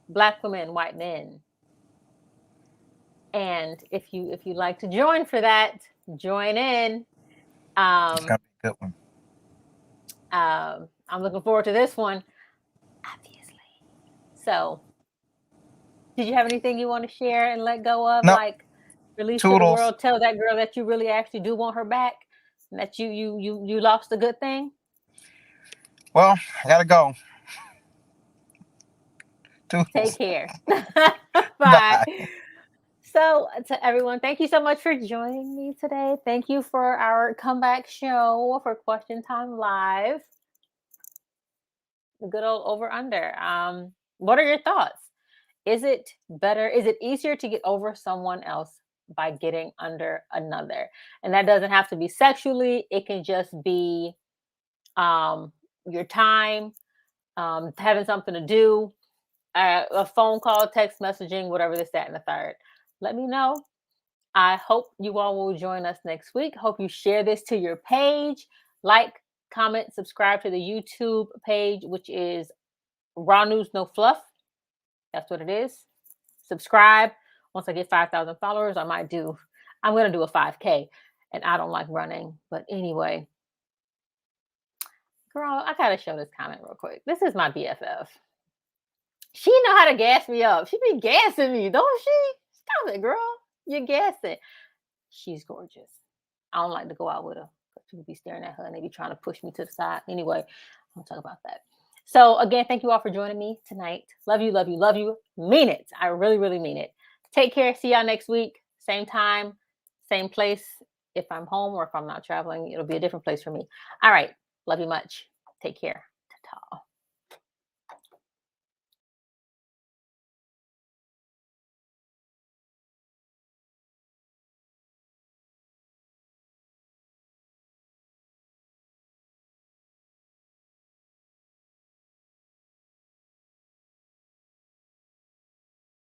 Black women, white men. And if you like to join for that, join in. It's gonna be a good one. I'm looking forward to this one, obviously. So, did you have anything you want to share and let go of, No, like release to the toodles. world? Tell that girl that you really actually do want her back, and that you lost a good thing. Well, I gotta go. Take Toodles. care. Bye. Bye. So, to everyone, thank you so much for joining me today. Thank you for our comeback show for Question Time Live. The good old over under. What are your thoughts? Is it better? Is it easier to get over someone else by getting under another? And that doesn't have to be sexually. It can just be your time, having something to do, a phone call, text messaging, whatever this, that, and the third. Let me know. I hope you all will join us next week. Hope you share this to your page. Like, comment, subscribe to the YouTube page, which is Raw News No Fluff. That's what it is. Subscribe. Once I get 5,000 followers, I'm going to do a 5K. And I don't like running. But anyway, girl, I got to show this comment real quick. This is my BFF. She know how to gas me up. She be gassing me, don't she? Stop it, girl. You're gassing. She's gorgeous. I don't like to go out with her. People be staring at her and they be trying to push me to the side. Anyway, I'll talk about that. So again, thank you all for joining me tonight. Love you, love you, love you. Mean it. I really, really mean it. Take care. See y'all next week. Same time, same place. If I'm home or if I'm not traveling, it'll be a different place for me. All right. Love you much. Take care. Ta-ta.